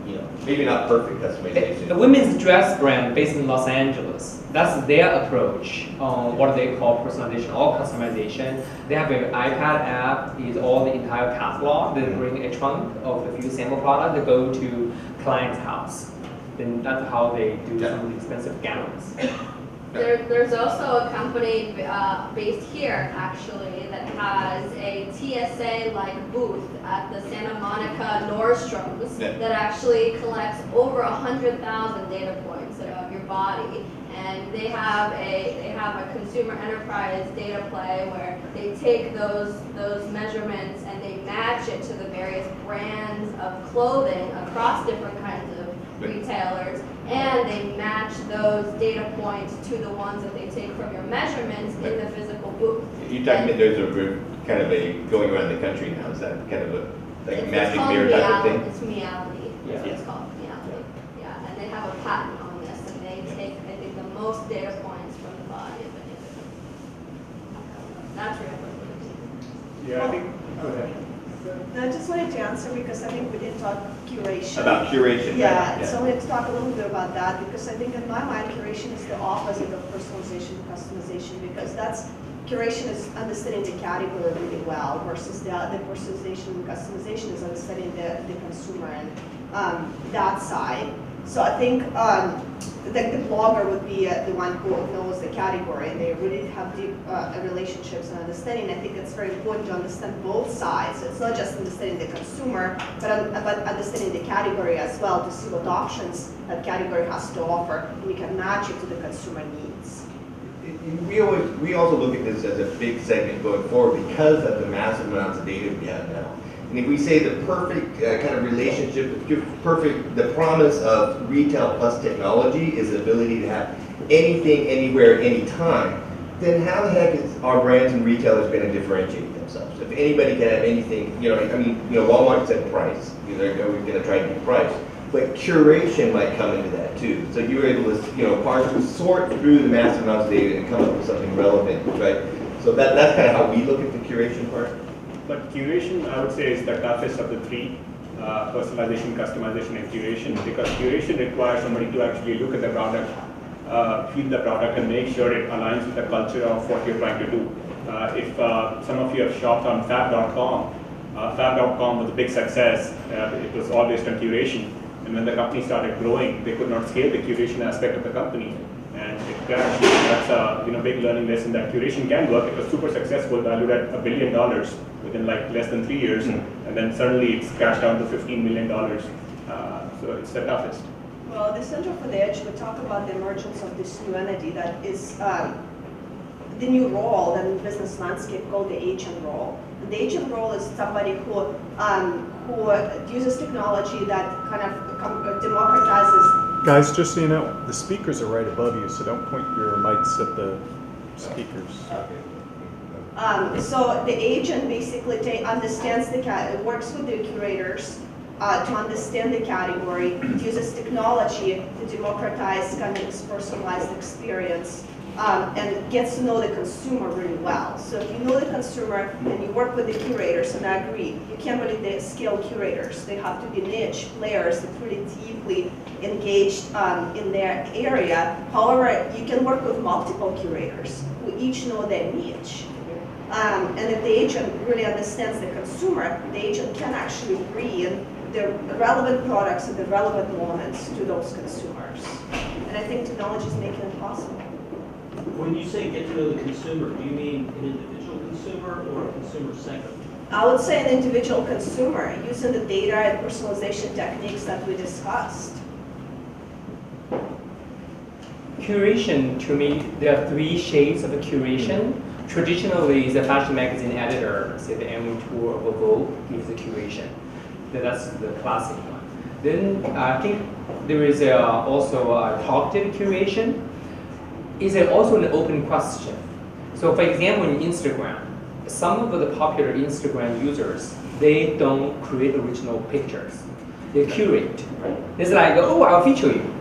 Maybe not perfect customization. The women's dress brand based in Los Angeles, that's their approach on what they call personalization or customization. They have an iPad app, is all the entire catalog. They bring a trunk of a few sample products that go to client's house. Then that's how they do some of the expensive gowns. There's also a company based here, actually, that has a TSA-like booth at the Santa Monica Nordstrom's that actually collects over 100,000 data points of your body. And they have a consumer enterprise data play where they take those measurements and they match it to the various brands of clothing across different kinds of retailers, and they match those data points to the ones that they take from your measurements in the physical booth. You're talking about there's a kind of a going around the country now. Is that kind of a magic mirror type of thing? It's Meowly. Yeah. It's called Meowly. Yeah, and they have a patent on this, and they take, I think, the most data points from the body of an individual. That's real. Yeah, I think, go ahead. No, I just wanted to answer because I think we didn't talk curation. About curation. Yeah, right? so let's talk a little bit about that because I think in my mind curation is the opposite of personalization and customization because curation is understanding the category really well versus the personalization and customization is understanding the consumer and that side. So I think the blogger would be the one who knows the category and they really have deep relationships and understanding. I think it's very important to understand both sides. It's not just understanding the consumer, but understanding the category as well to see what options that category has to offer and you can match it to the consumer needs. We also look at this as a big segment going forward because of the massive amounts of data we have now. And if we say the perfect kind of relationship, the promise of retail plus technology is the ability to have anything, anywhere, anytime, then how the heck is our brands and retailers going to differentiate themselves? If anybody can have anything, Walmart said price. They're going to try to do price. But curation might come into that too. So you were able to, sort through the massive amounts of data and come up with something relevant, right? So that's kind of how we look at the curation part. But curation, I would say, is the toughest of the three, personalization, customization, and curation, because curation requires somebody to actually look at the product, feel the product, and make sure it aligns with the culture of what you're trying to do. If some of you have shopped on Fab.com, Fab.com was a big success. It was all based on curation. And when the company started growing, they could not scale the curation aspect of the company. And it crashed. That's a big learning lesson that curation can work. It was super successful, valued at $1 billion within like less than 3 years. And then suddenly it's crashed down to $15 million. So it's the toughest. Well, the Center for the Edge, we talk about the emergence of this new entity that is the new role in the business landscape called the agent role. And the agent role is somebody who uses technology that kind of democratizes. Guys, just so you know, the speakers are right above you, so don't point your mics at the speakers. So the agent basically understands works with the curators to understand the category. It uses technology to democratize kind of this personalized experience, and gets to know the consumer really well. So if you know the consumer and you work with the curators, and I agree, you can't really scale curators. They have to be niche players that really deeply engaged in their area. However, you can work with multiple curators who each know their niche. And if the agent really understands the consumer, the agent can actually bring the relevant products at the relevant moments to those consumers. And I think technology is making it possible. When you say get to know the consumer, do you mean an individual consumer or a consumer segment? I would say an individual consumer using the data and personalization techniques that we discussed. Curation, to me, there are three shades of curation. Traditionally, the fashion magazine editor, say the annual tour of a Vogue, gives the curation. That's the classic one. Then I think there is also a targeted curation. Is it also an open question? So for example, in Instagram, some of the popular Instagram users, they don't create original pictures. They curate. It's like, oh, I'll feature you.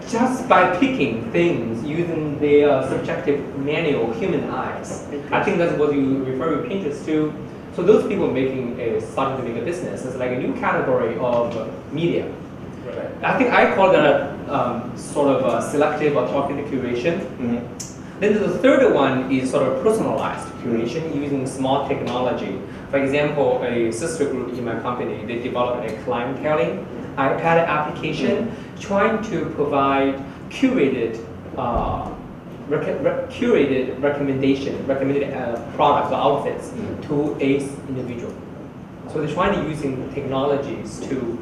Just by picking things using their subjective manual human eyes. I think that's what you refer to Pinterest to. So those people starting to make a business. It's like a new category of media. Right. I think I call that sort of a selective or targeted curation. Mm-hmm. Then the third one is sort of personalized curation using smart technology. For example, a sister group in my company, they developed a clienteling iPad application trying to provide curated recommended products or outfits to a individual. So they're trying to using technologies to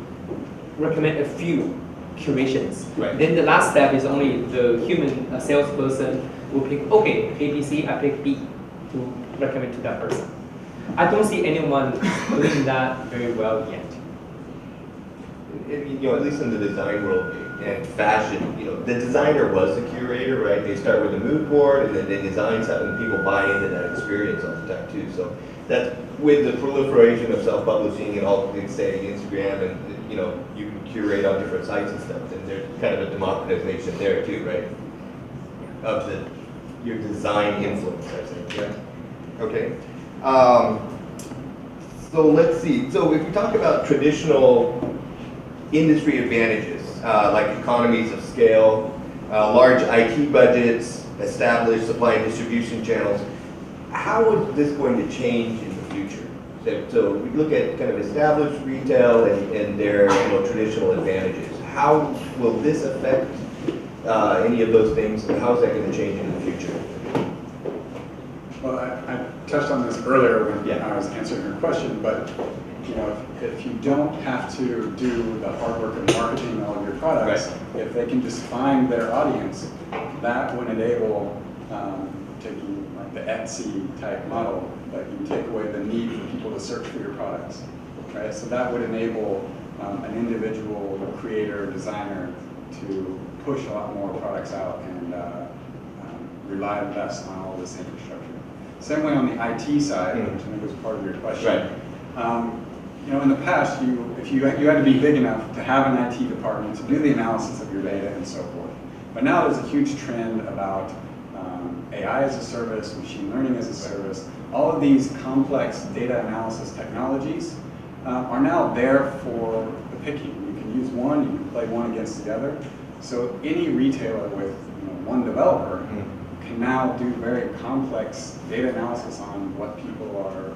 recommend a few curations. Right. Then the last step is only the human salesperson will pick, okay, ABC, I pick B to recommend to that person. I don't see anyone doing that very well yet. At least in the design world and fashion, the designer was the curator, right? They start with a mood board and then they design something and people buy into that experience all the time too. So that's with the proliferation of self-publishing and all things, say Instagram, and you can curate on different sites and stuff, and there's kind of a democratization there too, right? Of your design influence, I think, yeah? Okay. So let's see. So if we talk about traditional industry advantages, like economies of scale, large IT budgets, established supply and distribution channels, how is this going to change in the future? So we look at kind of established retail and their traditional advantages. How will this affect any of those things, and how is that going to change in the future? Well, I touched on this earlier when I was answering your question, but if you don't have to do the hard work of marketing all of your products, right, if they can just find their audience, that would enable taking like the Etsy type model, that you take away the need for people to search for your products, right? So that would enable an individual creator, designer to push a lot more products out and rely less on all this infrastructure. Same way on the IT side, which I think was part of your question. Right. In the past, if you had to be big enough to have an IT department to do the analysis of your data and so forth. But now there's a huge trend about AI as a service, machine learning as a service. All of these complex data analysis technologies are now there for the picking. You can use one, you can play one against the other. So any retailer with one developer can now do very complex data analysis on what people are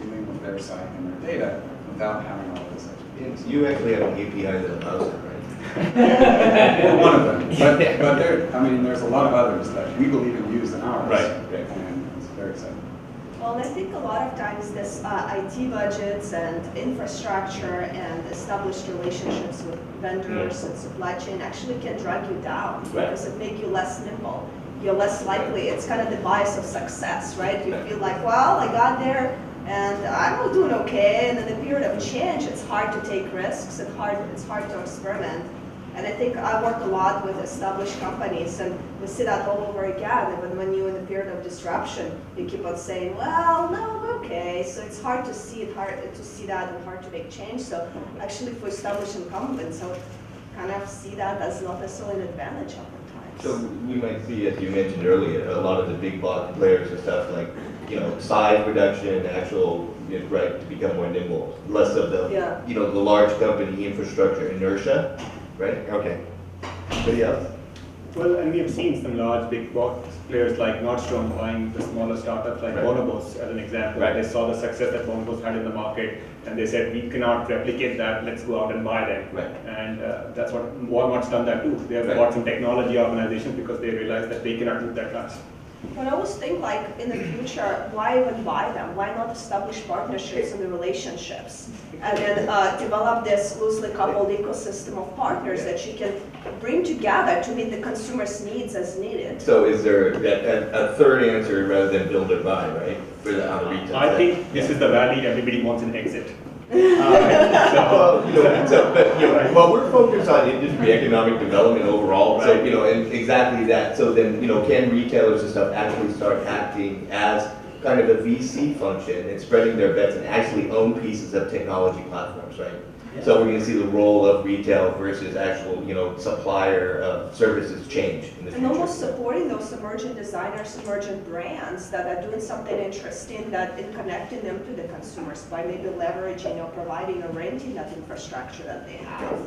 doing with their site and their data without having all of this expertise. You actually have an API that allows it, right? We're one of them, but there's a lot of others that we believe in use in ours, right. And it's very exciting. Well, and I think a lot of times this IT budgets and infrastructure and established relationships with vendors and supply chain actually can drag you down because it makes you less nimble. You're less likely, it's kind of the bias of success, right? You feel like, well, I got there and I'm doing okay, and in the period of change, it's hard to take risks, it's hard to experiment. And I think I work a lot with established companies, and we see that all over again. Even when you're in a period of disruption, you keep on saying, well, no, we're okay. So it's hard to see it, hard to see that, and hard to make change. So actually, for established incumbents, I would kind of see that as not necessarily an advantage oftentimes. So we might see, as you mentioned earlier, a lot of the big box players and stuff like, size reduction, actual right to become more nimble, less of the, the large company infrastructure inertia, right? Okay. Anybody else? Well, and we have seen some large big box players like Nordstrom buying the smaller startups like Bonobos as an example. Right. They saw the success that Bonobos had in the market, and they said, we cannot replicate that, let's go out and buy them. Right. And that's what Walmart's done that too. They have bought some technology organizations because they realized that they cannot move that fast. But I always think like in the future, why even buy them? Why not establish partnerships and the relationships? And then develop this loosely coupled ecosystem of partners that you can bring together to meet the consumer's needs as needed. So is there a third answer rather than build or buy, right? For the on the retail I side? think this is the valley everybody wants an exit. Well, we're focused on industry economic development overall, so, and exactly that. So then, can retailers and stuff actually start acting as kind of a VC function and spreading their bets and actually own pieces of technology platforms, right? So we're going to see the role of retail versus actual, supplier of services change in the future. And almost supporting those emerging designers, emerging brands that are doing something interesting that in connecting them to the consumers by maybe leveraging or providing or renting that infrastructure that they have.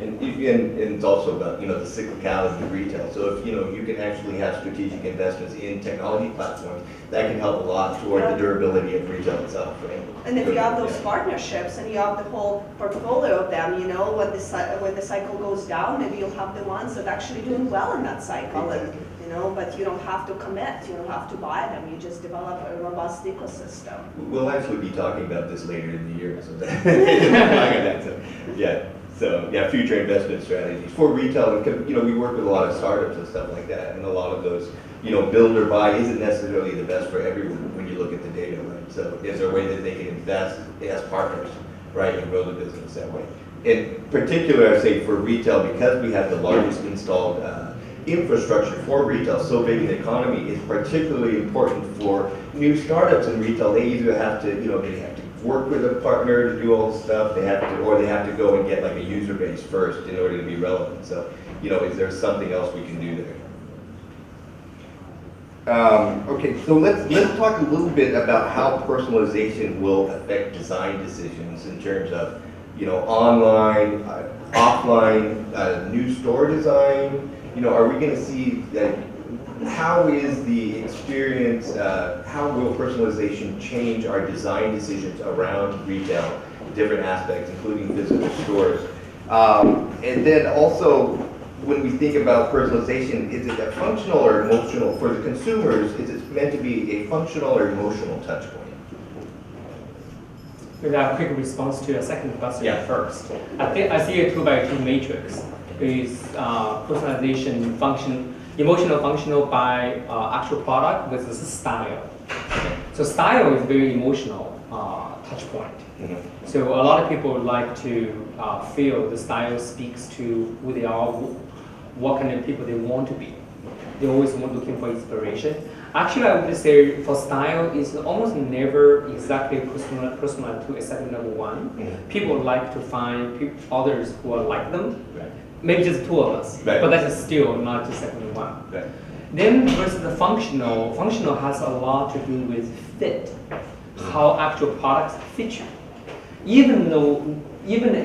And it's also about, the cyclicality of retail. So if, you can actually have strategic investments in technology platforms, that can help a lot toward the durability of retail itself, right? And if you have those partnerships and you have the whole portfolio of them, when the cycle goes down, maybe you'll have the ones that are actually doing well in that cycle. Exactly. And, but you don't have to commit, you don't have to buy them, you just develop a robust ecosystem. We'll actually be talking about this later in the year, so that, So future investment strategies for retail. We work with a lot of startups and stuff like that, and a lot of those, build or buy isn't necessarily the best for everyone when you look at the data, right? So is there a way that they can invest as partners, right, and grow the business that way? In particular, I say for retail, because we have the largest installed infrastructure for retail, so big in the economy, is particularly important for new startups in retail. They either have to, they have to work with a partner to do all the stuff, they have to go and get like a user base first in order to be relevant. So, is there something else we can do there? Okay, so let's talk a little bit about how personalization will affect design decisions in terms of, online, offline, new store design. Are we going to see that? How is the experience, how will personalization change our design decisions around retail, different aspects, including physical stores? And then also, when we think about personalization, is it a functional or emotional, for the consumers, is it meant to be a functional or emotional touch point? Maybe a quick response to your second question first. I see a 2x2 matrix is personalization emotional functional by actual product versus style. So style is very emotional touch point. Mm-hmm. So a lot of people like to feel the style speaks to who they are, what kind of people they want to be. They always want looking for inspiration. Actually, I would say for style, it's almost never exactly personal to a segment number one. Mm-hmm. People like to find others who are like them. Right. Maybe just two of us, right. But that is still not just segment one. Right. Then versus the functional has a lot to do with fit, how actual products fit you. Even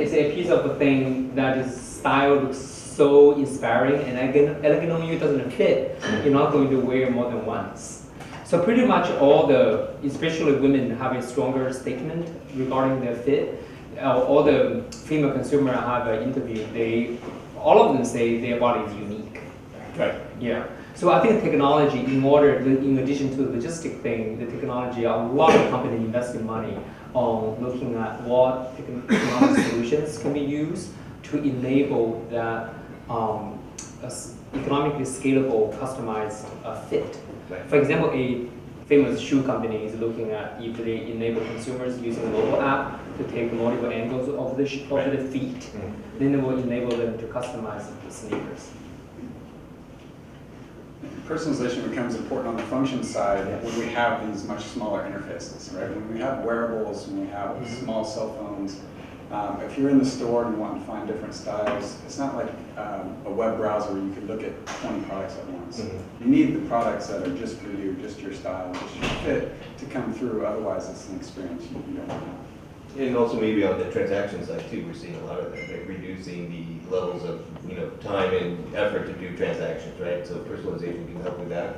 it's a piece of a thing that is style looks so inspiring and elegant on you doesn't fit, you're not going to wear more than once. So pretty much especially women have a stronger statement regarding their fit. All the female consumer I have interviewed, all of them say their body is unique. Right. Yeah. So I think technology, in addition to the logistic thing, the technology, a lot of companies investing money on looking at what technology solutions can be used to enable that economically scalable, customized fit. Right. For example, a famous shoe company is looking at if they enable consumers using a mobile app to take multiple angles of the feet, then it will enable them to customize the sneakers. Personalization becomes important on the function side when we have these much smaller interfaces, right? When we have wearables, when we have small cell phones, if you're in the store and you want to find different styles, it's not like a web browser where you can look at 20 products at once. You need the products that are just for you, just your style, just your fit to come through, otherwise it's an experience you don't want to have. And also maybe on the transaction side too, we're seeing a lot of that, like reducing the levels of, time and effort to do transactions, right? So personalization can help with that.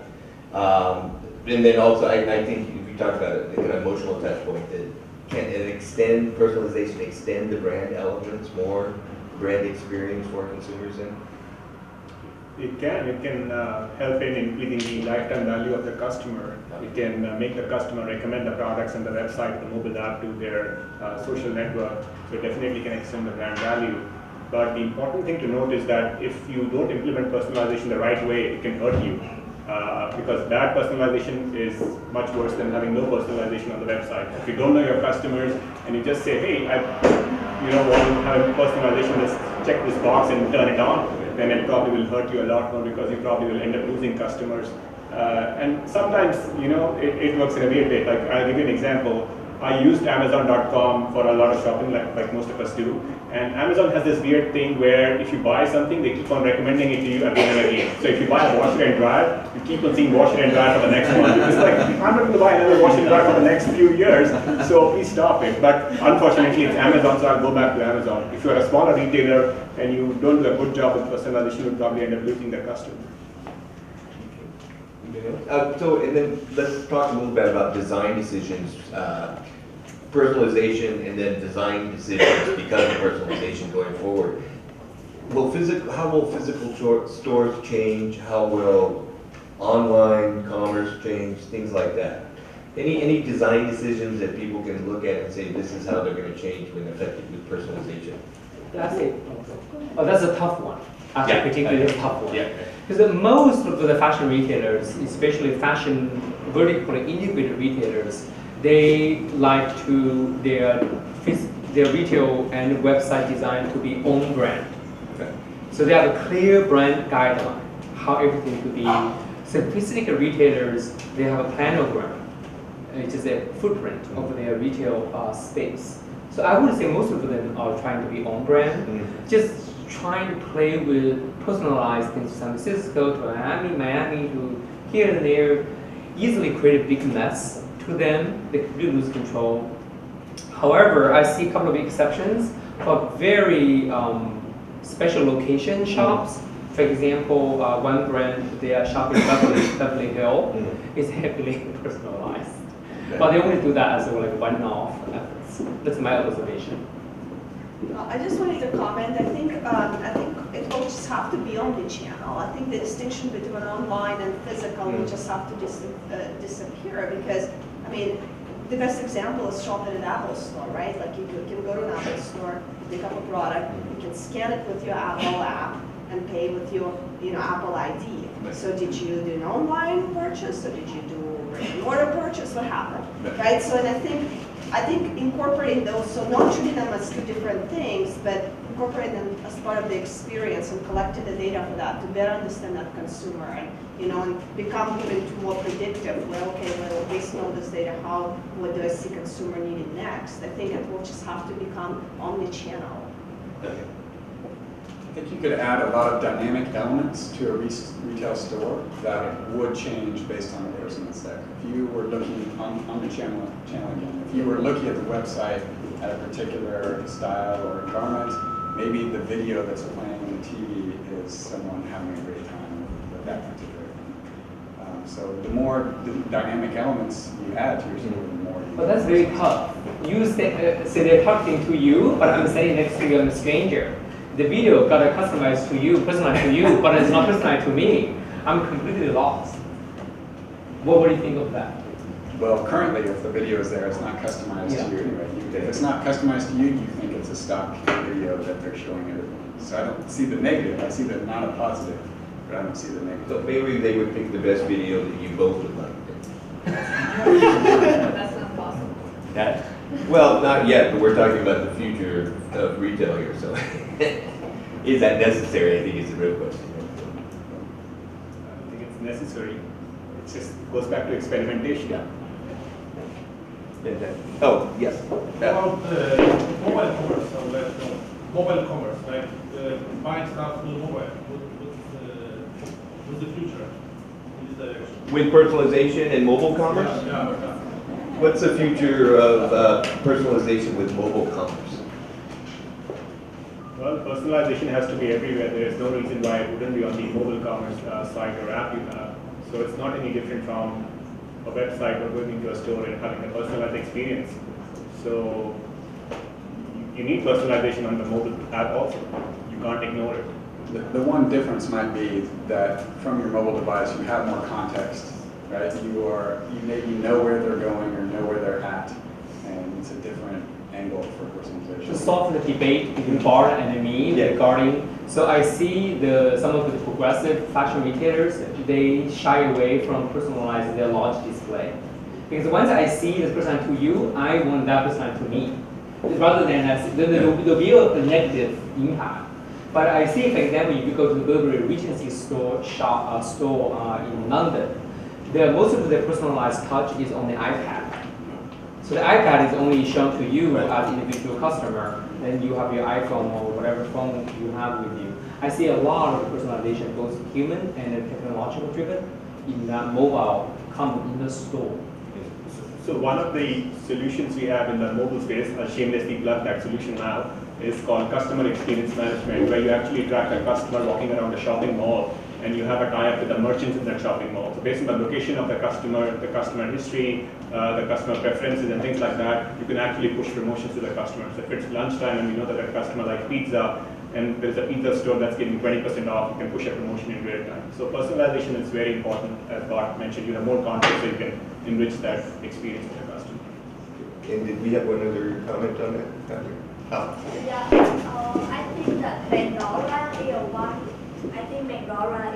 And then also, I think if you talk about it, like an emotional touch point, that can it personalization extend the brand elements more, brand experience for consumers in? It can help in increasing the lifetime value of the customer. It can make the customer recommend the products on the website, the mobile app to their social network. So it definitely can extend the brand value. But the important thing to note is that if you don't implement personalization the right way, it can hurt you. Because bad personalization is much worse than having no personalization on the website. If you don't know your customers and you just say, hey, I want to have personalization, just check this box and turn it on, then it probably will hurt you a lot more because you probably will end up losing customers. And sometimes, it works in a weird way. Like, I'll give you an example. I used Amazon.com for a lot of shopping, like most of us do. And Amazon has this weird thing where if you buy something, they keep on recommending it to you again and again. So if you buy a washer and dryer, you keep on seeing washer and dryer for the next one. It's like, I'm not going to buy another washer and dryer for the next few years, so please stop it. But unfortunately, it's Amazon, so I'll go back to Amazon. If you're a smaller retailer and you don't do a good job with personalization, you'll probably end up losing the customer. And then let's talk a little bit about design decisions, personalization, and then design decisions because of personalization going forward. How will physical stores change? How will online commerce change? Things like that. Any design decisions that people can look at and say this is how they're going to change when affected with personalization? That's a tough one. Actually, particularly a tough one. Yeah. Because most of the fashion retailers, especially fashion vertically integrated retailers, they like to their retail and website design to be own brand. Okay. So they have a clear brand guideline, how everything could be. Simplistic retailers, they have a planogram, which is a footprint of their retail space. So I would say most of them are trying to be own brand, just trying to play with personalized things, San Francisco to Miami to here and there, easily create a big mess to them. They could lose control. However, I see a couple of exceptions for very special location shops. For example, one brand, they are shopping Beverly Hill, is heavily personalized. But they only do that as like one-off efforts. That's my observation. I just wanted to comment. I think it will just have to be omni-channel. I think the distinction between online and physical will just have to disappear because, I mean, the best example is shopping at an Apple store, right? Like you can go to an Apple store, pick up a product, you can scan it with your Apple app and pay with your Apple ID. So did you do an online purchase or did you do an order purchase? What happened, right? So and I think incorporating those, so not treating them as two different things, but incorporating them as part of the experience and collecting the data for that to better understand that consumer and and become even more predictive. Well, okay, well, based on this data, what do I see consumer needing next? I think it will just have to become omni-channel. I think you could add a lot of dynamic elements to a retail store that would change based on the person that's there. If you were looking on the channel again, if you were looking at the website at a particular style or garment, maybe the video that's playing on the TV is someone having a great time with that particular thing. So the more dynamic elements you add to your store, the more you... But that's very tough. You say they're talking to you, but I'm saying next to you, I'm a stranger. The video got customized to you, personalized to you, but it's not personalized to me. I'm completely lost. What do you think of that? Well, currently, if the video is there, it's not customized to you anyway. If it's not customized to you, you think it's a stock video that they're showing everyone. So I don't see the negative. I see the not a positive, but I don't see the negative. So maybe they would pick the best video that you both would like. That's not possible. Well, not yet, but we're talking about the future of retail here, so is that necessary, I think is the real question. I don't think it's necessary. It just goes back to experimentation. Oh, yes. About mobile commerce, I would like to know. Mobile commerce, like buying stuff through mobile. What's the future in this direction? With personalization and mobile commerce? Yeah. What's the future of personalization with mobile commerce? Well, personalization has to be everywhere. There is no reason why it wouldn't be on the mobile commerce site or app you have. So it's not any different from a website or going into a store and having a personalized experience. So you need personalization on the mobile app also. You can't ignore it. The one difference might be that from your mobile device, you have more context, right? You maybe know where they're going or know where they're at, and it's a different angle for personalization. To solve the debate between Bart and me regarding, so I see some of the progressive fashion retailers, they shy away from personalizing their launch display. Because once I see this person to you, I want that person to me. Rather than there'll be a negative impact. But I see, for example, if you go to the Burberry Regency store in London, most of the personalized touch is on the iPad. So the iPad is only shown to you as an individual customer, then you have your iPhone or whatever phone you have with you. I see a lot of personalization, both human and technological driven, in that mobile come in the store. So one of the solutions we have in the mobile space, I'll shamelessly plug that solution now, is called customer experience management, where you actually track a customer walking around a shopping mall, and you have a tie-up with the merchants in that shopping mall. So based on the location of the customer history, the customer preferences and things like that, you can actually push promotions to the customer. So if it's lunchtime and we know that a customer likes pizza, and there's a pizza store that's giving 20% off, you can push a promotion in real time. So personalization is very important. As Bart mentioned, you have more context so you can enrich that experience for the customer. And did we have one other comment on that? Yeah, I think that Pandora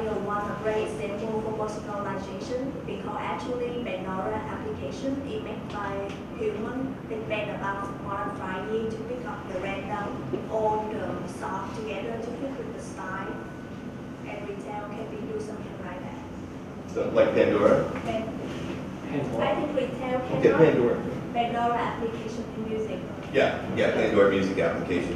is one great example for personalization because actually Pandora application is made by human. It made about more than 5 years to pick up the random all the stuff together to fit with the style. And retail can be do something like that. So, like Pandora? I think retail can Yeah, Pandora. Pandora application in music. Yeah, Pandora music application.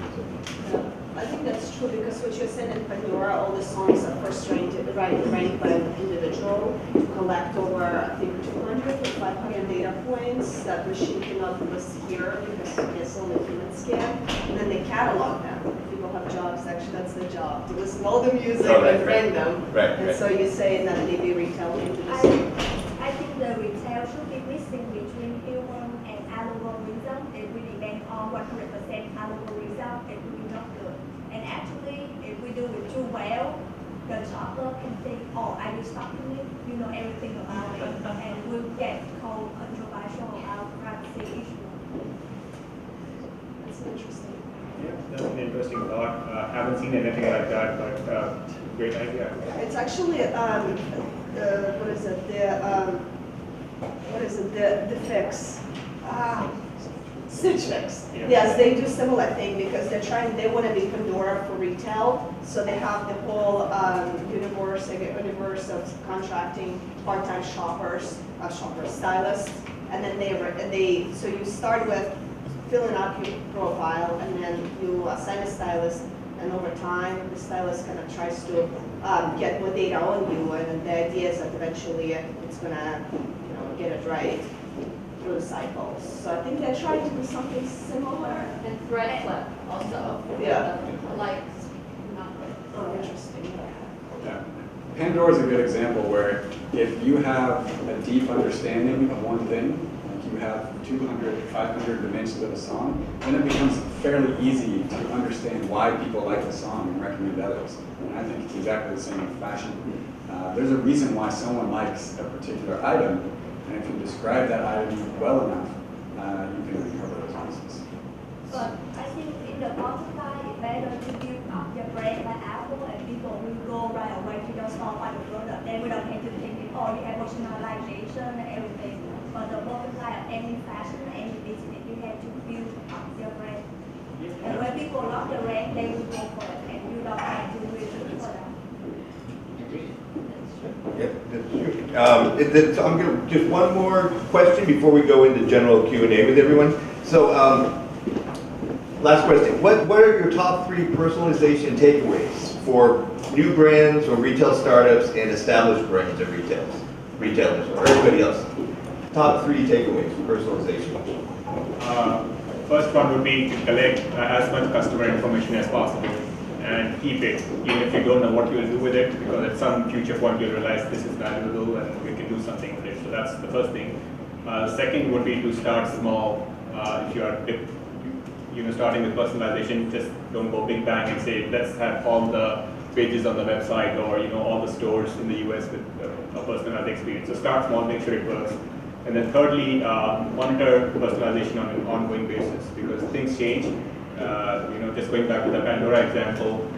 I think that's true because what you said in Pandora, all the songs are first rated by an individual, collect over, I think, 200 or 500 data points that machine cannot list here because it's only humans can, and then they catalog them. If people have jobs, actually that's their job, to listen to all the music and rank them. And so you say that maybe retail into the same. I think the retail should be mixing between human and algorithm. It will depend on 100% algorithm. It will be not good. And actually, if we do it too well, the shopper can think, oh, I will stop doing it. You know everything about it, and we'll get called controversial about privacy issue. That's interesting. Yeah, that's an interesting thought. Haven't seen anything like that, but great idea. It's actually the fix. Stitch Fix. Yeah. Yes, they do similar thing because they want to be Pandora for retail, so they have the whole universe of contracting part-time stylists, and then so you start with filling out your profile, and then you assign a stylist, and over time the stylist kind of tries to get more data on you, and the idea is that eventually it's gonna get it right through the cycles. So I think they're trying to do something similar. And thread flip also. Yeah. Like number. Oh, interesting. Yeah. Pandora is a good example where if you have a deep understanding of one thing, like you have 200, 500 dimensions of a song, then it becomes fairly easy to understand why people like the song and recommend others. And I think it's exactly the same with fashion. There's a reason why someone likes a particular item, and if you describe that item well enough, you can recover those pieces. But I think in the bottom line, it's better to build up your brand like Apple, and people will go right away to your store buy the product. Then we don't have to think, oh, you have personalization and everything. But the bottom line of any fashion, any business, you have to build up your brand. And when people love the brand, they will go for it, and you don't have to really look for them. Yeah, that's true. So I'm going to, just one more question before we go into general Q&A with everyone. So, last question. What are your top 3 personalization takeaways for new brands or retail startups and established brands and retailers or everybody else? Top 3 takeaways for personalization. First one would be to collect as much customer information as possible and keep it, even if you don't know what you'll do with it, because at some future point you'll realize this is valuable and we can do something with it. So that's the first thing. Second would be to start small. If you are starting with personalization, just don't go big bang and say, let's have all the pages on the website or all the stores in the US with a personalized experience. So start small, make sure it works. And then thirdly, monitor personalization on an ongoing basis because things change. Just going back to the Pandora example,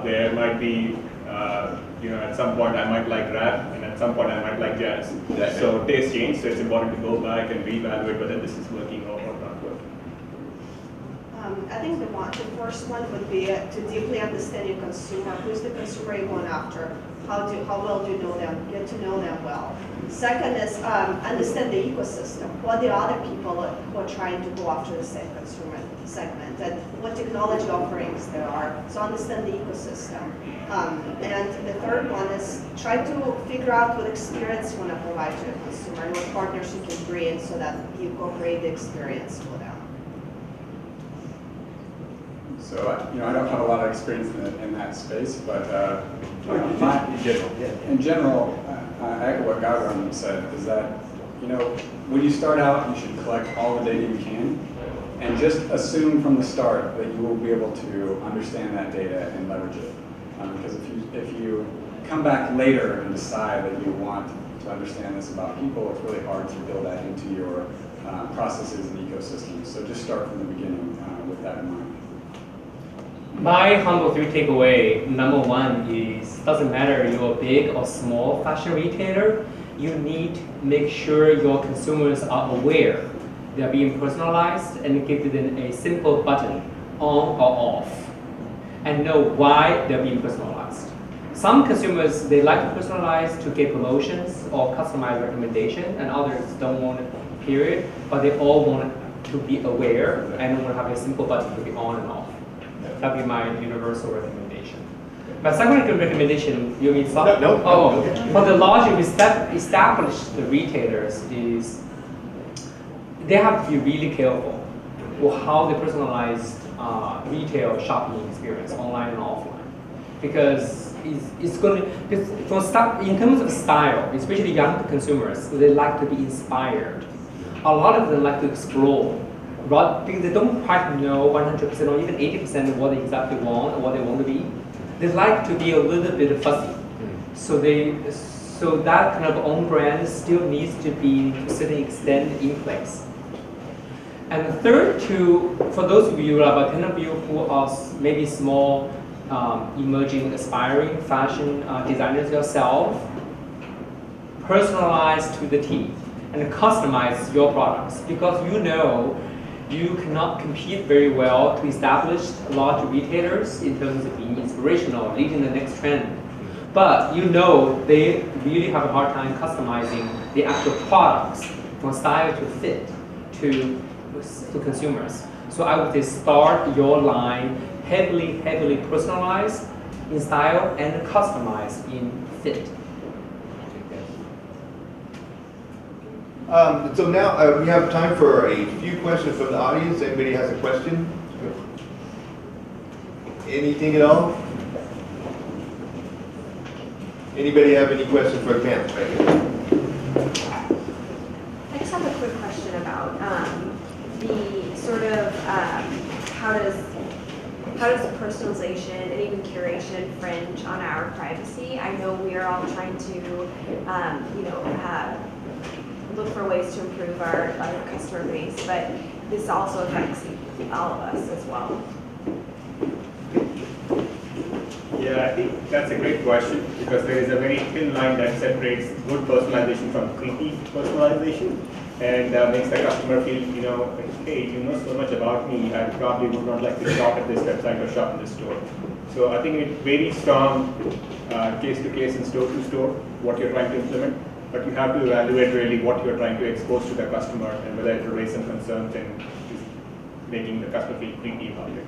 there might be, at some point I might like rap and at some point I might like jazz. So tastes change, so it's important to go back and reevaluate whether this is working or not working. I think the first one would be to deeply understand your consumer. Who's the consumer you're going after? How well do you know them? Get to know them well. Second is understand the ecosystem. What the other people who are trying to go after the same consumer segment and what technology offerings there are. So understand the ecosystem. And the third one is try to figure out what experience you want to provide to the consumer and what partners you can bring so that you co-create the experience for them. So, I don't have a lot of experience in that space, but in general, I echo what Gagan said, is that, when you start out, you should collect all the data you can, and just assume from the start that you will be able to understand that data and leverage it. Because if you come back later and decide that you want to understand this about people, it's really hard to build that into your processes and ecosystems. So just start from the beginning with that in mind. My humble 3 takeaway, number 1 is, doesn't matter you're a big or small fashion retailer, you need to make sure your consumers are aware they're being personalized and give them a simple button, on or off, and know why they're being personalized. Some consumers, they like to personalize to get promotions or customized recommendation, and others don't want it, period, but they all want to be aware and want to have a simple button to be on and off. That'd be my universal recommendation. My second recommendation, you mean some? No. Oh, for the large established retailers is they have to be really careful with how they personalize retail shopping experience, online and offline, because it's going to, in terms of style, especially young consumers, they like to be inspired. A lot of them like to explore. Because they don't quite know 100% or even 80% of what they exactly want or what they want to be. They like to be a little bit fussy. So that kind of own brand still needs to be to a certain extent in place. And the third for those of you, about 10 of you who are maybe small, emerging, aspiring fashion designers yourself, personalize to the T and customize your products because you cannot compete very well to established large retailers in terms of being inspirational, leading the next trend. But they really have a hard time customizing the actual products from style to fit to consumers. So I would say start your line heavily personalized in style and customized in fit. So now we have time for a few questions from the audience. Anybody has a question? Anything at all? Anybody have any questions for Ken? I just have a quick question about the sort of how does personalization and even curation infringe on our privacy? I know we are all trying to look for ways to improve our customer base, but this also affects all of us as well. Yeah, I think that's a great question because there is a very thin line that separates good personalization from creepy personalization. and makes the customer feel, like, hey, you know so much about me, I probably would not like to shop at this website or shop in this store. So I think it varies from case to case and store to store what you're trying to implement, but you have to evaluate really what you're trying to expose to the customer and whether it will raise some concerns and is making the customer feel creepy about it.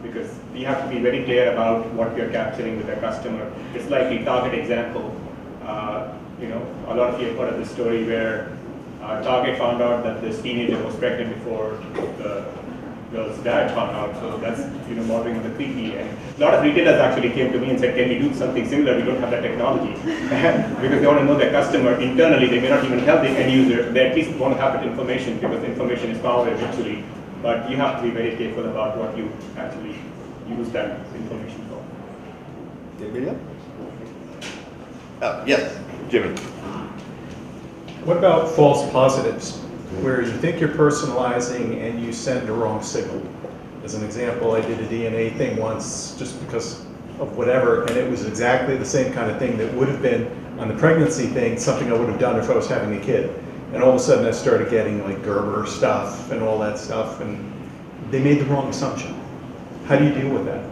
Because we have to be very clear about what you're capturing with the customer. It's like the Target example. A lot of you have heard of the story where Target found out that this teenager was pregnant before the girl's dad found out. So that's bordering on the creepy. And a lot of retailers actually came to me and said, "Can we do something similar? We don't have that technology." Because they want to know their customer internally. They may not even tell the end user. They at least want to have that information because information is power eventually. But you have to be very careful about what you actually use that information for. Anybody else? Yes, Jimmy. What about false positives, where you think you're personalizing and you send the wrong signal? As an example, I did a DNA thing once just because of whatever, and it was exactly the same kind of thing that would have been on the pregnancy thing, something I would have done if I was having a kid. And all of a sudden I started getting like Gerber stuff and all that stuff, and they made the wrong assumption. How do you deal with that?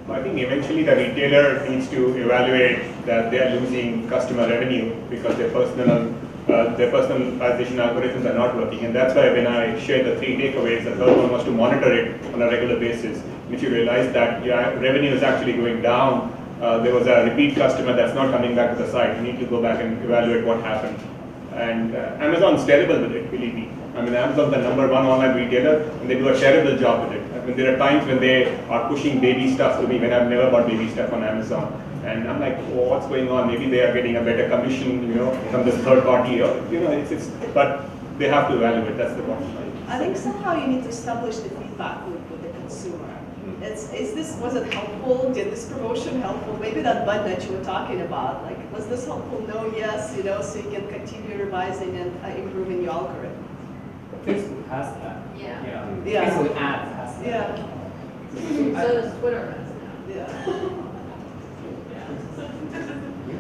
I think eventually the retailer needs to evaluate that they are losing customer revenue because their personalization algorithms are not working. And that's why when I shared the 3 takeaways, the third one was to monitor it on a regular basis. And if you realize that your revenue is actually going down, there was a repeat customer that's not coming back to the site, you need to go back and evaluate what happened. And Amazon's terrible with it, believe me. I mean, Amazon's the #1 online retailer, and they do a terrible job with it. I mean, there are times when they are pushing baby stuff to me when I've never bought baby stuff on Amazon. And I'm like, oh, what's going on? Maybe they are getting a better commission, from this third party. But they have to evaluate, that's the bottom line. I think somehow you need to establish the feedback loop with the consumer. Was it helpful? Did this promotion helpful? Maybe that button that you were talking about, like, was this helpful? No, yes, so you can continue revising and improving your algorithm. Facebook has that. Yeah. Yeah. Facebook ads has that. Yeah. So does Twitter has now. Yeah.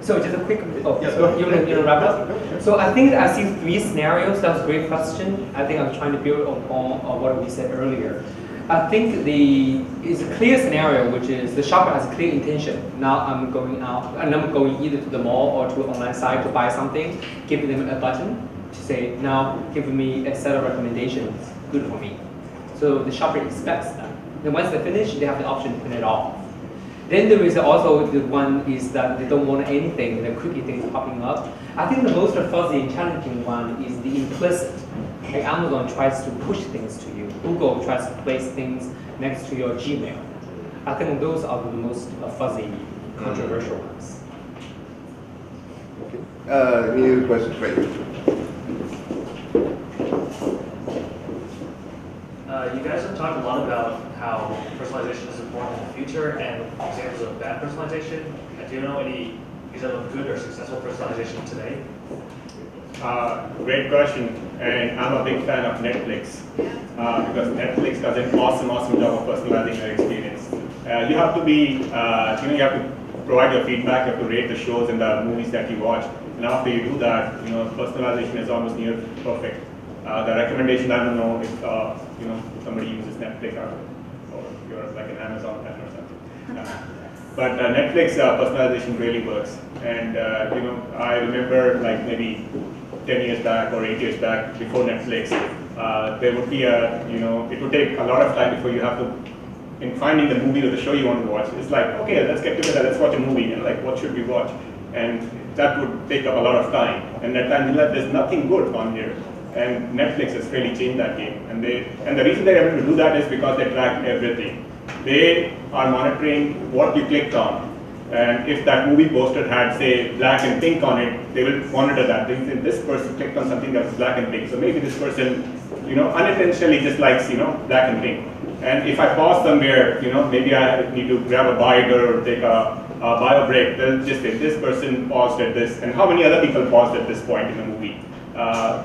So just a quick, Yes, go ahead. you want to wrap up? So I think I see 3 scenarios. That was a great question. I think I'm trying to build on what we said earlier. I think it's a clear scenario, which is the shopper has a clear intention. Now I'm going out, and I'm going either to the mall or to an online site to buy something, giving them a button to say, now give me a set of recommendations, good for me. So the shopper expects that. Then once they finish, they have the option to turn it off. Then there is also the one is that they don't want anything, the cookie things popping up. I think the most fuzzy and challenging one is the implicit. Like Amazon tries to push things to you. Google tries to place things next to your Gmail. I think those are the most fuzzy, controversial ones. Okay. Any other questions? Right. You guys have talked a lot about how personalization is important in the future and examples of bad personalization. Do you know any examples of good or successful personalization today? Great question, and I'm a big fan of Netflix because Netflix does an awesome job of personalizing your experience. You have to be, you have to provide your feedback, you have to rate the shows and the movies that you watch, and after you do that, personalization is almost near perfect. The recommendation, I don't know if somebody uses Netflix or you're like an Amazon fan or something. But Netflix personalization really works, and I remember like maybe 10 years back or 8 years back before Netflix, there would be it would take a lot of time before you have to, in finding the movie or the show you want to watch. It's like, okay, let's get together, let's watch a movie, and like, what should we watch? And that would take up a lot of time, and that time there's nothing good on here. And Netflix has really changed that game, and the reason they're able to do that is because they track everything. They are monitoring what you clicked on. And if that movie poster had, say, black and pink on it, they will monitor that. They say, this person clicked on something that was black and pink. So maybe this person, unintentionally just likes, black and pink. And if I pause somewhere, maybe I need to grab a bite or take a bio break, they'll just say, this person paused at this, and how many other people paused at this point in the movie?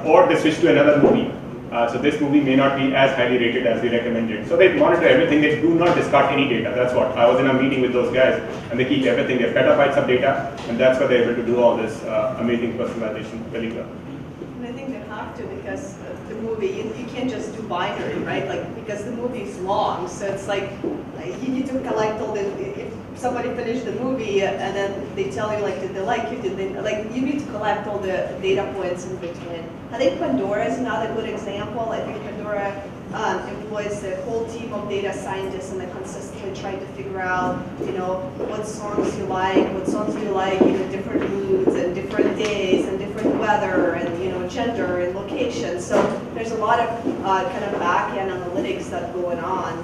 Or they switch to another movie. So this movie may not be as highly rated as we recommended. So they monitor everything. They do not discard any data. That's what. I was in a meeting with those guys, and they keep everything. They have petabytes of data, and that's why they're able to do all this amazing personalization really well. And I think they have to, because the movie, you can't just do binary, right? Like, because the movie is long, so it's like you need to collect all the, if somebody finished the movie and then they tell you, like, did they like you, did they, like, you need to collect all the data points in between. I think Pandora is another good example. I think Pandora employs a whole team of data scientists, and they consistently try to figure out, you know, what songs you like, what songs do you like in different moods and different days and different weather and, you know, gender and location. So there's a lot of kind of back-end analytics that going on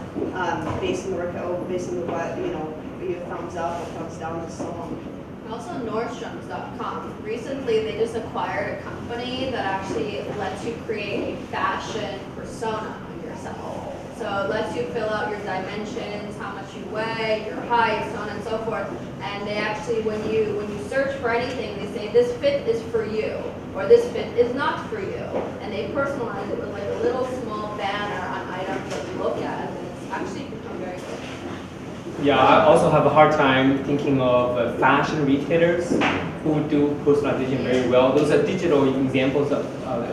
based on the, you know, your thumbs up or thumbs down and so on. Also Nordstrom.com. Recently, they just acquired a company that actually lets you create a fashion persona on yourself. So it lets you fill out your dimensions, how much you weigh, your height, so on and so forth. And they actually, when you search for anything, they say this fit is for you, or this fit is not for you. And they personalize it with like a little small banner on items that you look at, and it's actually become very good. Yeah, I also have a hard time thinking of fashion retailers who do personalization very well. Those are digital examples of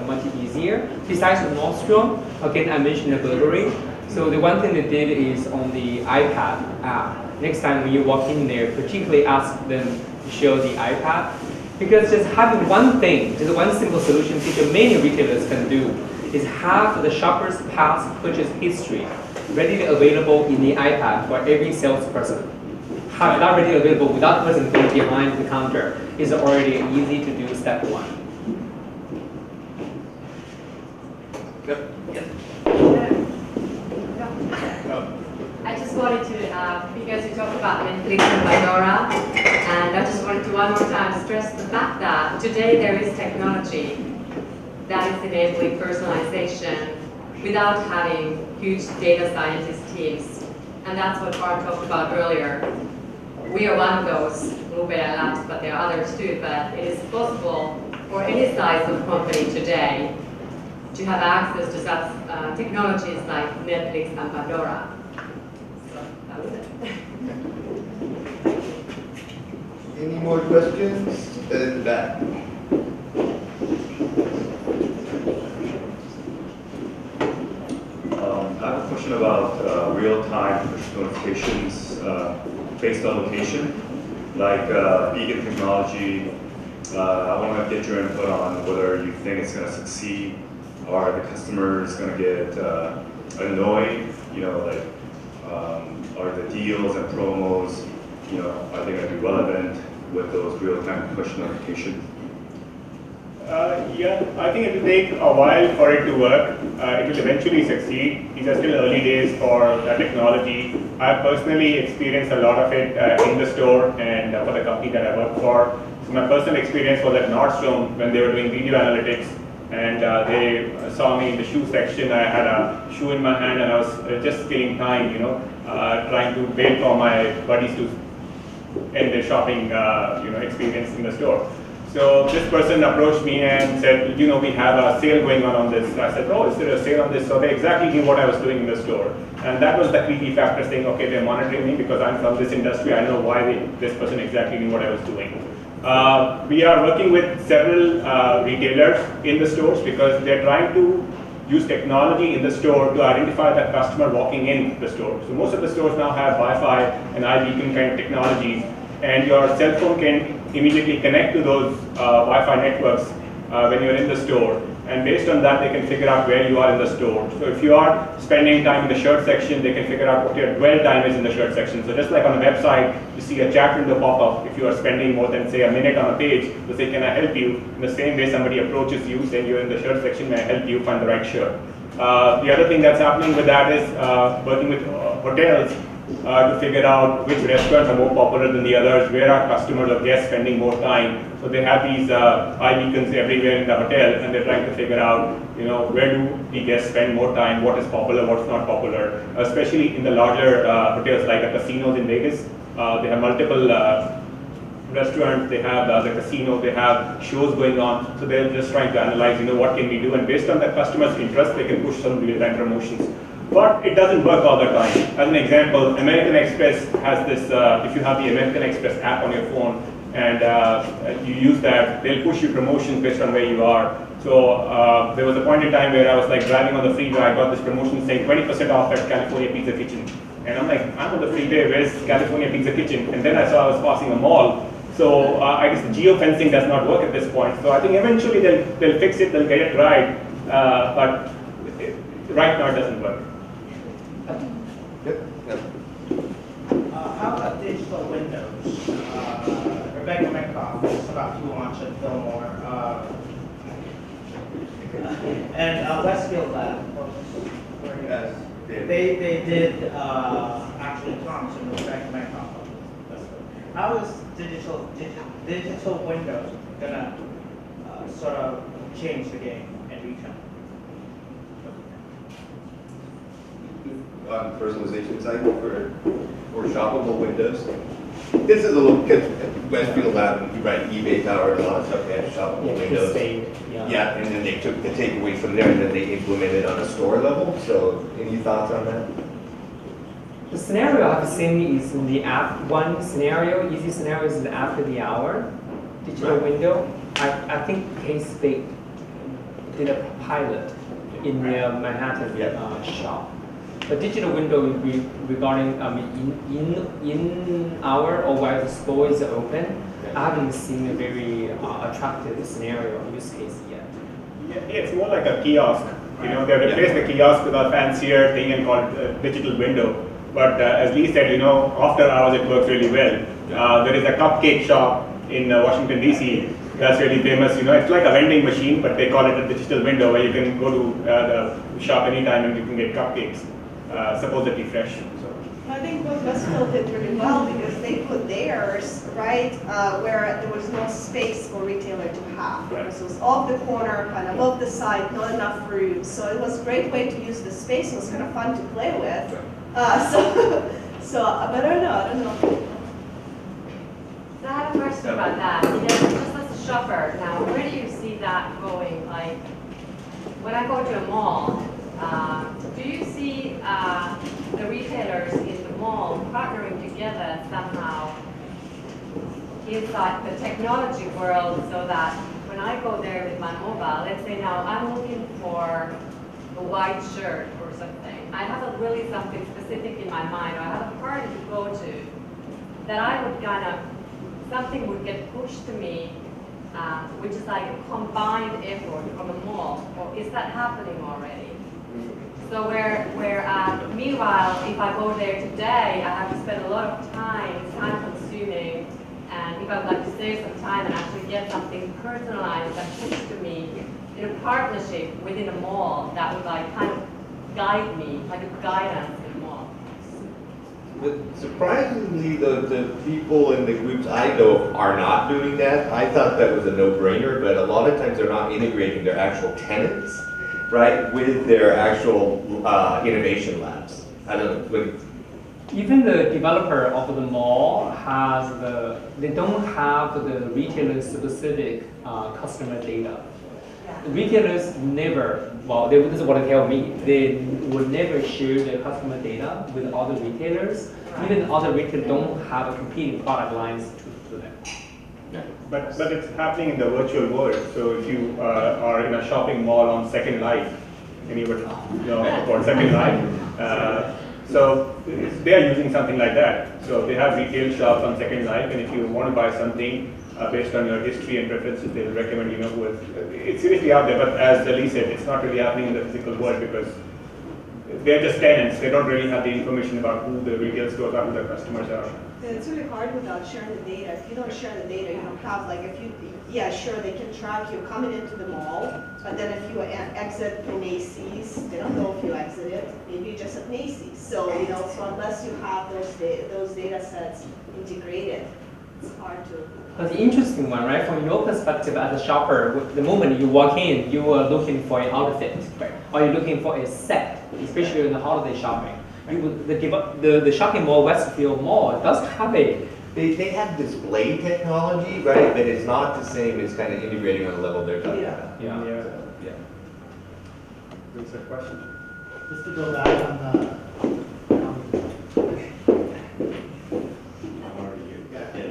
much easier. Besides Nordstrom, again, I mentioned the Burberry. So the one thing they did is on the iPad app. Next time when you walk in there, particularly ask them to show the iPad. Because just having one thing, just one simple solution feature many retailers can do is have the shopper's past purchase history readily available in the iPad for every salesperson. Have that readily available without the person being behind the counter is already easy to do step one. Yep. Yes. I just wanted to, because you talked about Netflix and Pandora, and I just wanted to one more time stress the fact that today there is technology that is enabling personalization without having huge data scientist teams. And that's what Bart talked about earlier. We are one of those, Blue AI Labs, but there are others too, but it is possible for any size of company today to have access to such technologies like Netflix and Pandora. So that was it. Any more questions? In the back. I have a question about real-time push notifications based on location, like vegan technology. I want to get your input on whether you think it's going to succeed. Are the customers going to get annoyed? You know, like are the deals and promos, you know, are they going to be relevant with those real-time push notifications? Yeah, I think it will take a while for it to work. It will eventually succeed. These are still early days for the technology. I've personally experienced a lot of it in the store and for the company that I work for. So my personal experience was at Nordstrom when they were doing video analytics, and they saw me in the shoe section. I had a shoe in my hand and I was just killing time, you know, trying to wait for my buddies to end their shopping experience in the store. So this person approached me and said, you know, we have a sale going on this. I said, oh, is there a sale on this? So they exactly knew what I was doing in the store. And that was the creepy factor, saying, okay, they're monitoring me because I'm from this industry. I know why this person exactly knew what I was doing. We are working with several retailers in the stores because they're trying to use technology in the store to identify the customer walking in the store. So most of the stores now have Wi-Fi and iBeacon kind of technologies, and your cell phone can immediately connect to those Wi-Fi networks when you're in the store. And based on that, they can figure out where you are in the store. So if you are spending time in the shirt section, they can figure out what your dwell time is in the shirt section. So just like on a website, you see a chat window pop up. If you are spending more than, say, a minute on a page, they'll say, can I help you? In the same way, somebody approaches you, saying you're in the shirt section, may I help you find the right shirt? The other thing that's happening with that is working with hotels to figure out which restaurants are more popular than the others, where are customers or guests spending more time. So they have these iBeacons everywhere in the hotel, and they're trying to figure out, you know, where do the guests spend more time, what is popular, what's not popular, especially in the larger hotels like the casinos in Vegas. They have multiple restaurants, they have the casino, they have shows going on. So they're just trying to analyze, what can we do, and based on that customer's interest, they can push some real-time promotions. But it doesn't work all the time. As an example, American Express has this, if you have the American Express app on your phone and you use that, they'll push you promotions based on where you are. So there was a point in time where I was like driving on the freeway, I got this promotion saying 20% off at California Pizza Kitchen. And I'm like, I'm on the freeway, where's California Pizza Kitchen? And then I saw I was passing a mall. So I guess the geofencing does not work at this point. So I think eventually they'll fix it, they'll get it right. But right now it doesn't work. How about digital windows? Rebecca Metcalf is about to launch at Fillmore. And Westfield Lab, they did actually comps in Rebecca Metcalf. How is digital windows gonna sort of change the game in retail? On personalization side for shoppable windows. This is a little, because Westfield Lab, right, eBay Tower, and a lot of stuff, they had shoppable windows. Yeah, and then they took the takeaway from there and then they implemented on a store level. So any thoughts on that? The scenario I've seen is in the app. One scenario, easy scenario is after the hour digital window. I think K-State did a pilot in their Manhattan shop. The digital window will be regarding in hour or while the store is open. I haven't seen a very attractive scenario use case yet. Yeah, it's more like a kiosk. They replaced the kiosk with a fancier thing and called digital window. But as Lee said, after hours it works really well. There is a cupcake shop in Washington DC that's really famous. It's like a vending machine, but they call it a digital window where you can go to the shop anytime and you can get cupcakes, supposedly fresh. So. I think what Westfield did really well because they put theirs right where there was no space for retailer to have. Because it was off the corner, kind of off the side, not enough room. So it was a great way to use the space. It was kind of fun to play with. But I don't know. So I have a question about that. Just as a shopper, now where do you see that going? Like, when I go to a mall, do you see the retailers in the mall partnering together somehow inside the technology world so that when I go there with my mobile, let's say now I'm looking for a white shirt or something. I have really something specific in my mind, or I have a party to go to, that I would something would get pushed to me, which is like a combined effort from a mall, or is that happening already? So meanwhile, if I go there today, I have to spend a lot of time, it's time consuming, and if I would like to save some time and actually get something personalized that pushed to me in a partnership within a mall, that would kind of guide me, like a guidance in a mall. But surprisingly, the people in the groups I know of are not doing that. I thought that was a no-brainer, but a lot of times they're not integrating their actual tenants, right, with their actual innovation labs. I don't know. Even the developer of the mall they don't have the retailer specific customer data. The retailers never, this is what they tell me, they would never share their customer data with other retailers. Even other retailers don't have competing product lines to them. But it's happening in the virtual world. So if you are in a shopping mall on Second Life, and you were about Second Life, so they are using something like that. So they have retail shops on Second Life, and if you want to buy something based on your history and preferences, they will recommend who is. It's seriously out there, but as Lee said, it's not really happening in the physical world because they're just tenants. They don't really have the information about who the retail stores are, who their customers are. It's really hard without sharing the data. If you don't share the data, you don't have sure, they can track you coming into the mall, but then if you exit from Macy's, they don't know if you exited, maybe you're just at Macy's. So, so unless you have those data sets integrated, it's hard to. But the interesting one, right? From your perspective as a shopper, the moment you walk in, you are looking for an outfit, right? Or you're looking for a set, especially in the holiday shopping. The shopping mall, Westfield Mall, does have a They have display technology, right? But it's not the same as kind of integrating on the level they're talking about. Yeah. Yeah. There's a question. Just to go back on the,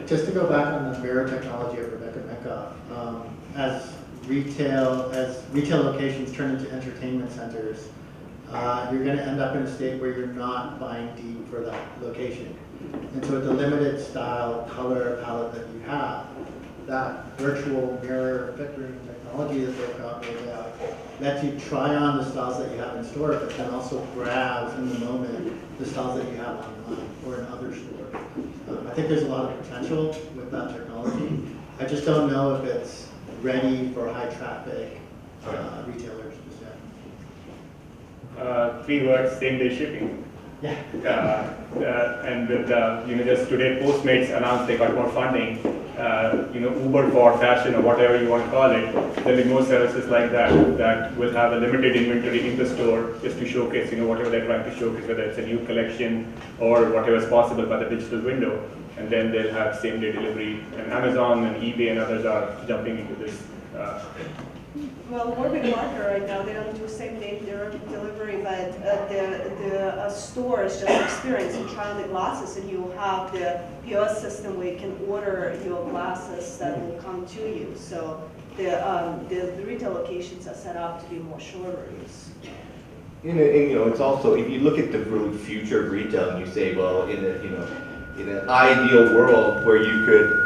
just to go back on the mirror technology of Rebecca Mehra, as retail locations turn into entertainment centers, you're going to end up in a state where you're not buying deep for that location. And so with the limited style color palette that you have, that virtual mirror filtering technology that they've got rolled out lets you try on the styles that you have in store, but then also grab in the moment the styles that you have online or in other stores. I think there's a lot of potential with that technology. I just don't know if it's ready for high traffic retailers just yet. 3 words, same day shipping. Yeah. And with just today Postmates announced they got more funding. Uber for fashion or whatever you want to call it, there'll be more services like that will have a limited inventory in the store just to showcase whatever they're trying to showcase, whether it's a new collection or whatever is possible by the digital window. And then they'll have same day delivery. And Amazon and eBay and others are jumping into this. Well, Warby Parker right now, they don't do same day delivery, but the stores just experience and try on the glasses, and you have the POS system where you can order your glasses that will come to you. So the retail locations are set up to be more showrooms. And it's also, if you look at the really future of retail and you say, well, in an ideal world where you could,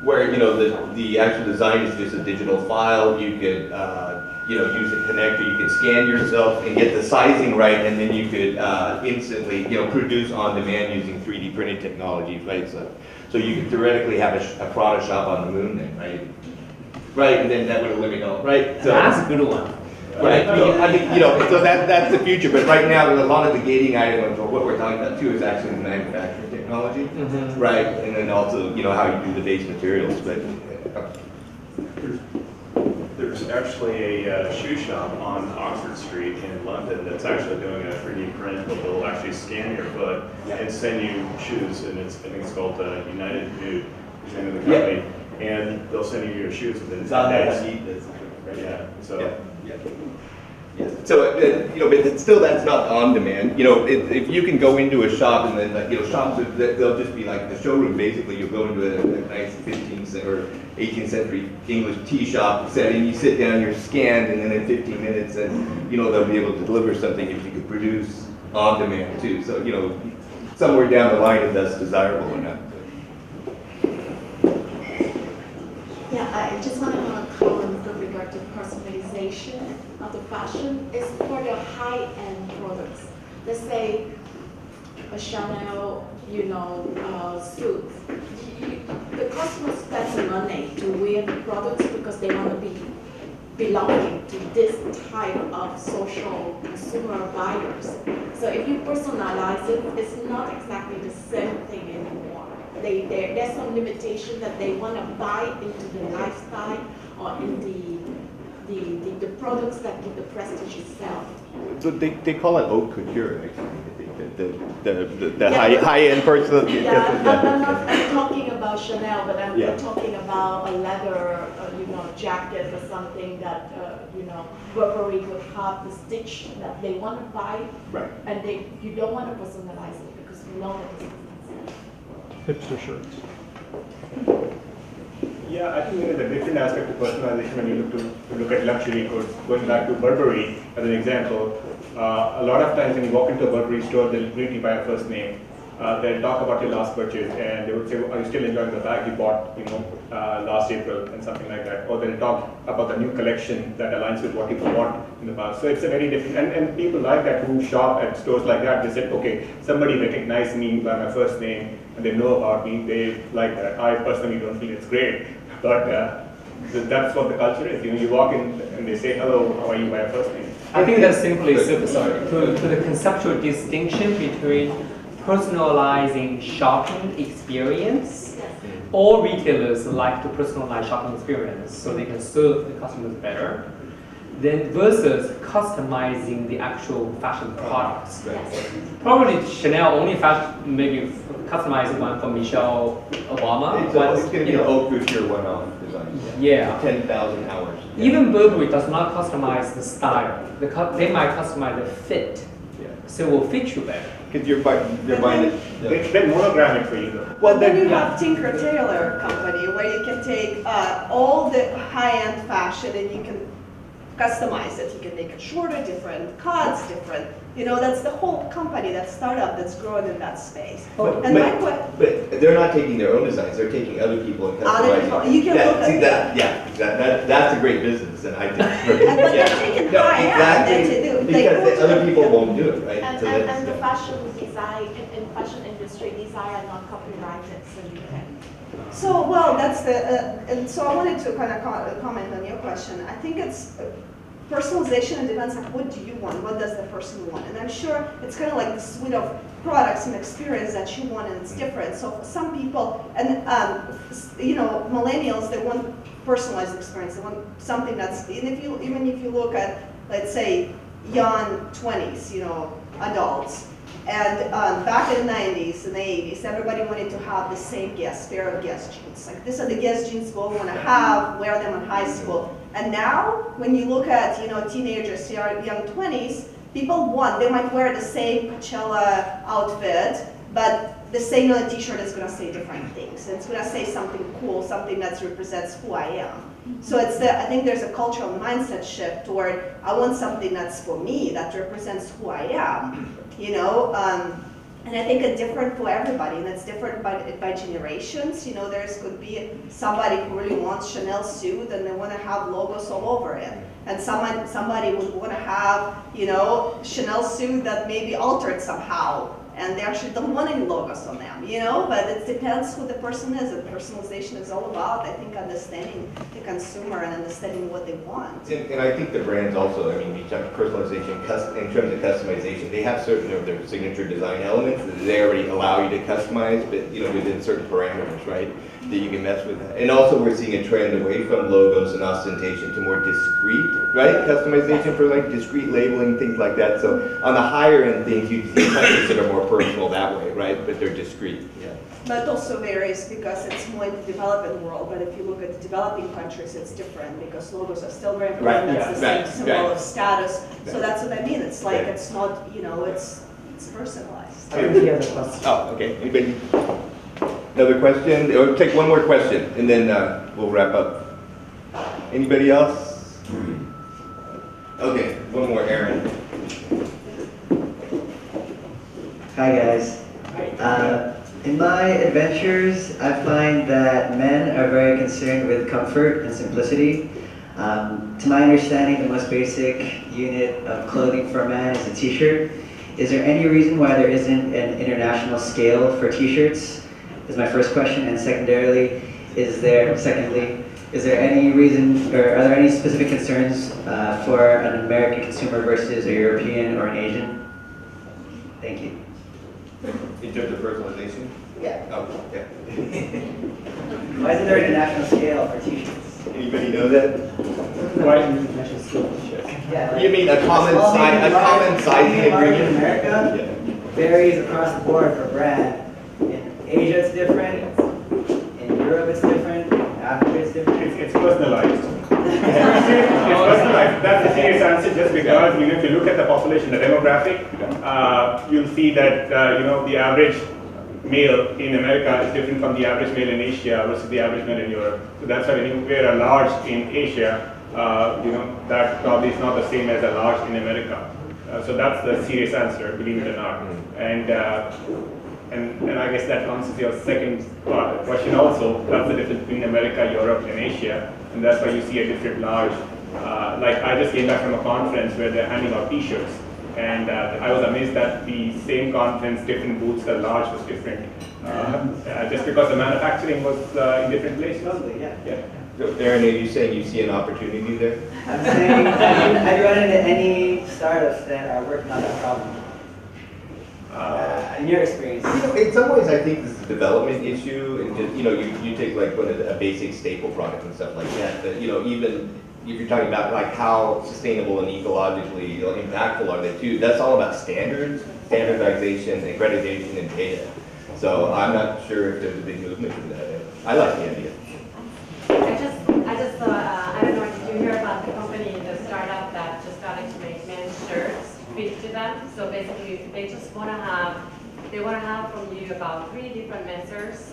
where the actual design is just a digital file, you could use a connector, you can scan yourself and get the sizing right, and then you could instantly produce on demand using 3D printing technologies, right? So you could theoretically have a Prada shop on the moon then, right? Right, and then that would eliminate all, right? So That's a good one. Right, so that's the future, but right now, a lot of the gating items, or what we're talking about too, is actually the manufacturing technology, right? And then also, how you do the base materials, but. There's actually a shoe shop on Oxford Street in London that's actually doing a 3D print that will actually scan your foot and send you shoes, and I think it's called United Nude, is the name of the company, and they'll send you your shoes within 10 days. Yeah, so. Yeah. So, but still that's not on demand. If you can go into a shop and then, shops, they'll just be like the showroom, basically. You'll go into a nice 15th or 18th century English tea shop setting, you sit down, you're scanned, and then in 15 minutes, and, they'll be able to deliver something if you could produce on demand too. So, somewhere down the line, if that's desirable or not. Yeah, I just want to comment with regard to personalization of the fashion. It's for the high-end products. Let's say a Chanel, suit. The customer spends the money to wear the products because they want to be belonging to this type of social consumer buyers. So if you personalize it, it's not exactly the same thing anymore. There's some limitation that they want to buy into the lifestyle or in the products that give the prestige itself. So they call it haute couture, actually. The high-end person. I'm talking about Chanel, but I'm talking about a leather, jacket or something that, Burberry would have the stitch that they want to buy. Right. And you don't want to personalize it because you know that it's Hipster shirts. Yeah, I think there's a different aspect of personalization when you look at luxury goods. Going back to Burberry as an example, a lot of times when you walk into a Burberry store, they'll greet you by your first name. They'll talk about your last purchase, and they would say, "Are you still enjoying the bag you bought, last April?" and something like that. Or they'll talk about the new collection that aligns with what you bought in the past. So it's a very different, and people like that who shop at stores like that. They said, "Okay, somebody recognized me by my first name, and they know about me. They like that." I personally don't feel it's great, but that's what the culture is. You walk in and they say, "Hello, how are you?" by your first name. I think that's simply to the conceptual distinction between personalizing shopping experience. All retailers like to personalize shopping experience so they can serve the customers better. then versus customizing the actual fashion products. Right. Probably Chanel only fashion, maybe customize one for Michelle Obama. It's but, going to be you an know, haute couture one-off design. Yeah. 10,000 hours. Even Burberry does not customize the style. They might customize the fit. Yeah. So it will fit you better. Because you're buying it. They're monogramming for you though. Well, then you have Tinker Tailor Company where you can take all the high-end fashion and you can customize it. You can make it shorter, different cuts, different, you know, that's the whole company, that startup that's growing in that space. But they're not taking their own designs, they're taking other people and Other customizing. people, you can Yeah, look at see that, yeah, that's a great business, and I think. But they're taking No, high-end, exactly, they because go the other to- people won't do it, right? And, So and, that's- and the fashion design, in fashion industry, design are not copyrighted, so you can. So, well, that's the, and so I wanted to kind of comment on your question. I think it's personalization, and depends on what do you want, what does the person want. And I'm sure it's kind of like the suite of products and experience that you want, and it's different. So for some people, and you know, millennials, they want personalized experience. They want something that's, and if you, even if you look at, let's say, young 20s, you know, adults, and back in the 90s and the 80s, everybody wanted to have the same pair of Guess jeans. Like, these are the Guess jeans we all want to have, wear them in high school. And now, when you look at, you know, teenagers, young 20s, people want, they might wear the same Coachella outfit, but the same on a t-shirt is going to say different things. It's going to say something cool, something that represents who I am. So it's I think there's a cultural mindset shift toward, I want something that's for me, that represents who I am, you know? And I think it's different for everybody, and it's different by generations. You know, could be somebody who really wants Chanel suit and they want to have logos all over it. And somebody would want to have, you know, Chanel suit that may be altered somehow, and they actually don't want any logos on them, you know? But it depends who the person is, and personalization is all about, I think, understanding the consumer and understanding what they want. And I think the brands also, I mean, personalization, in terms of customization, they have certain of their signature design elements that they already allow you to customize, but, you know, within certain parameters, right? That you can mess with that. And also we're seeing a trend away from logos and ostentation to more discrete, right? Customization for like discrete labeling, things like that. So on the higher end things, you see that are more personal that way, right? But they're discrete, yeah. But it also varies because it's more in the developing world, but if you look at the developing countries, it's different because logos are still very important. Right, That's yeah, the same symbol of status. So Right. that's what I mean. It's like, Right. it's not, you know, it's personalized. Oh, okay. Anybody? Another question? We'll take one more question and then we'll wrap up. Anybody else? Okay, one more, Aaron. Hi guys. In my adventures, I find that men are very concerned with comfort and simplicity. To my understanding, the most basic unit of clothing for a man is a t-shirt. Is there any reason why there isn't an international scale for t-shirts? Is my first question. And secondly, is there any reason, or are there any specific concerns for an American consumer versus a European or an Asian? Thank you. In terms of personalization? Yeah. Oh, yeah. Why isn't there an international scale for t-shirts? Anybody know that? Why international scale t-shirts? Yeah, You mean a common sizing in agreement? America varies across the board for brand. In Asia it's different, in Europe it's different, in Africa it's different. It's personalized. It's personalized. That's the serious answer, just because you know, if you look at the population, the demographic, you'll see that you know, the average male in America is different from the average male in Asia versus the average male in Europe. So that's why when you wear a large in Asia, you know, that probably is not the same as a large in America. So that's the serious answer, believe it or not. And I guess that answers your second question also. That's the difference between America, Europe, and Asia. And that's why you see a different large. Like I just came back from a conference where they're handing out t-shirts. And I was amazed that the same conference, different booths, the large was different. Just because the manufacturing was in different places. Totally, yeah. So Aaron, are you saying you see an opportunity there? I'm saying, have you run into any startups that are working on that problem? In your experience? You know, in some ways, I think this is a development issue, and just, you know, you take like a basic staple product and stuff like that. That, you know, even if you're talking about like how sustainable and ecologically impactful are they too, that's all about standards, standardization, accreditation, and data. So I'm not sure if there's a big movement for that. I like the idea. I just thought, I don't know, did you hear about the company, the startup that just started to make men's shirts fit to them? So basically, they just want to have, from you about 3 different measures.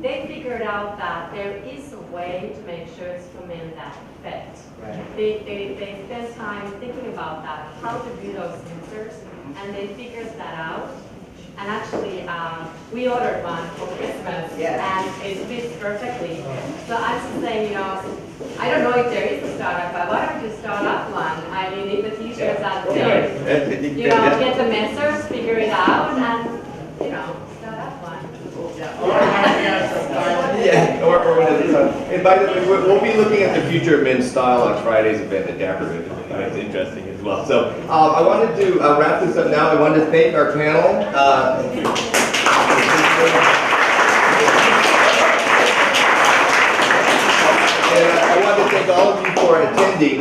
They figured out that there is a way to make shirts for men that fit. Right. They spent time thinking about that, how to do those sensors, and they figured that out. And actually, we ordered one for Christmas, and it fits perfectly. So I'm just saying, I don't know if there is a startup, but why don't you start up one? I mean, if the t-shirts are fit, get the measures, figure it out, and, start up one. Yeah, or whatever. And by the way, we'll be looking at the future of men's style on Friday's event at Dapper. It's interesting as well. So I wanted to wrap this up now. I wanted to thank our panel. And I want to thank all of you for attending.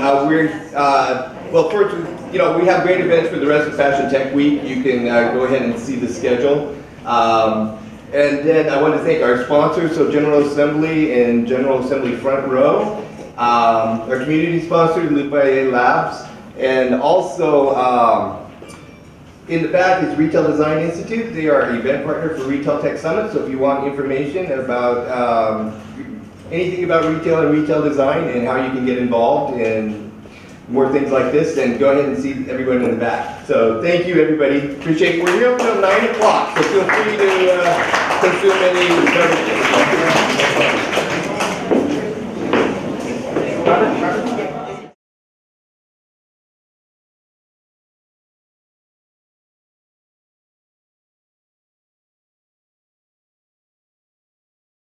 Well, first, we have great events for the rest of Fashion Tech Week. You can go ahead and see the schedule. And then I want to thank our sponsors, so General Assembly and General Assembly Front Row, our community sponsor, Lupe Labs, and also in the back is Retail Design Institute. They are an event partner for Retail Tech Summit, so if you want information about anything about retail and retail design and how you can get involved in more things like this, then go ahead and see everyone in the back. So thank you, everybody. Appreciate it. We're here until 9 o'clock, so feel free to consume any beverages.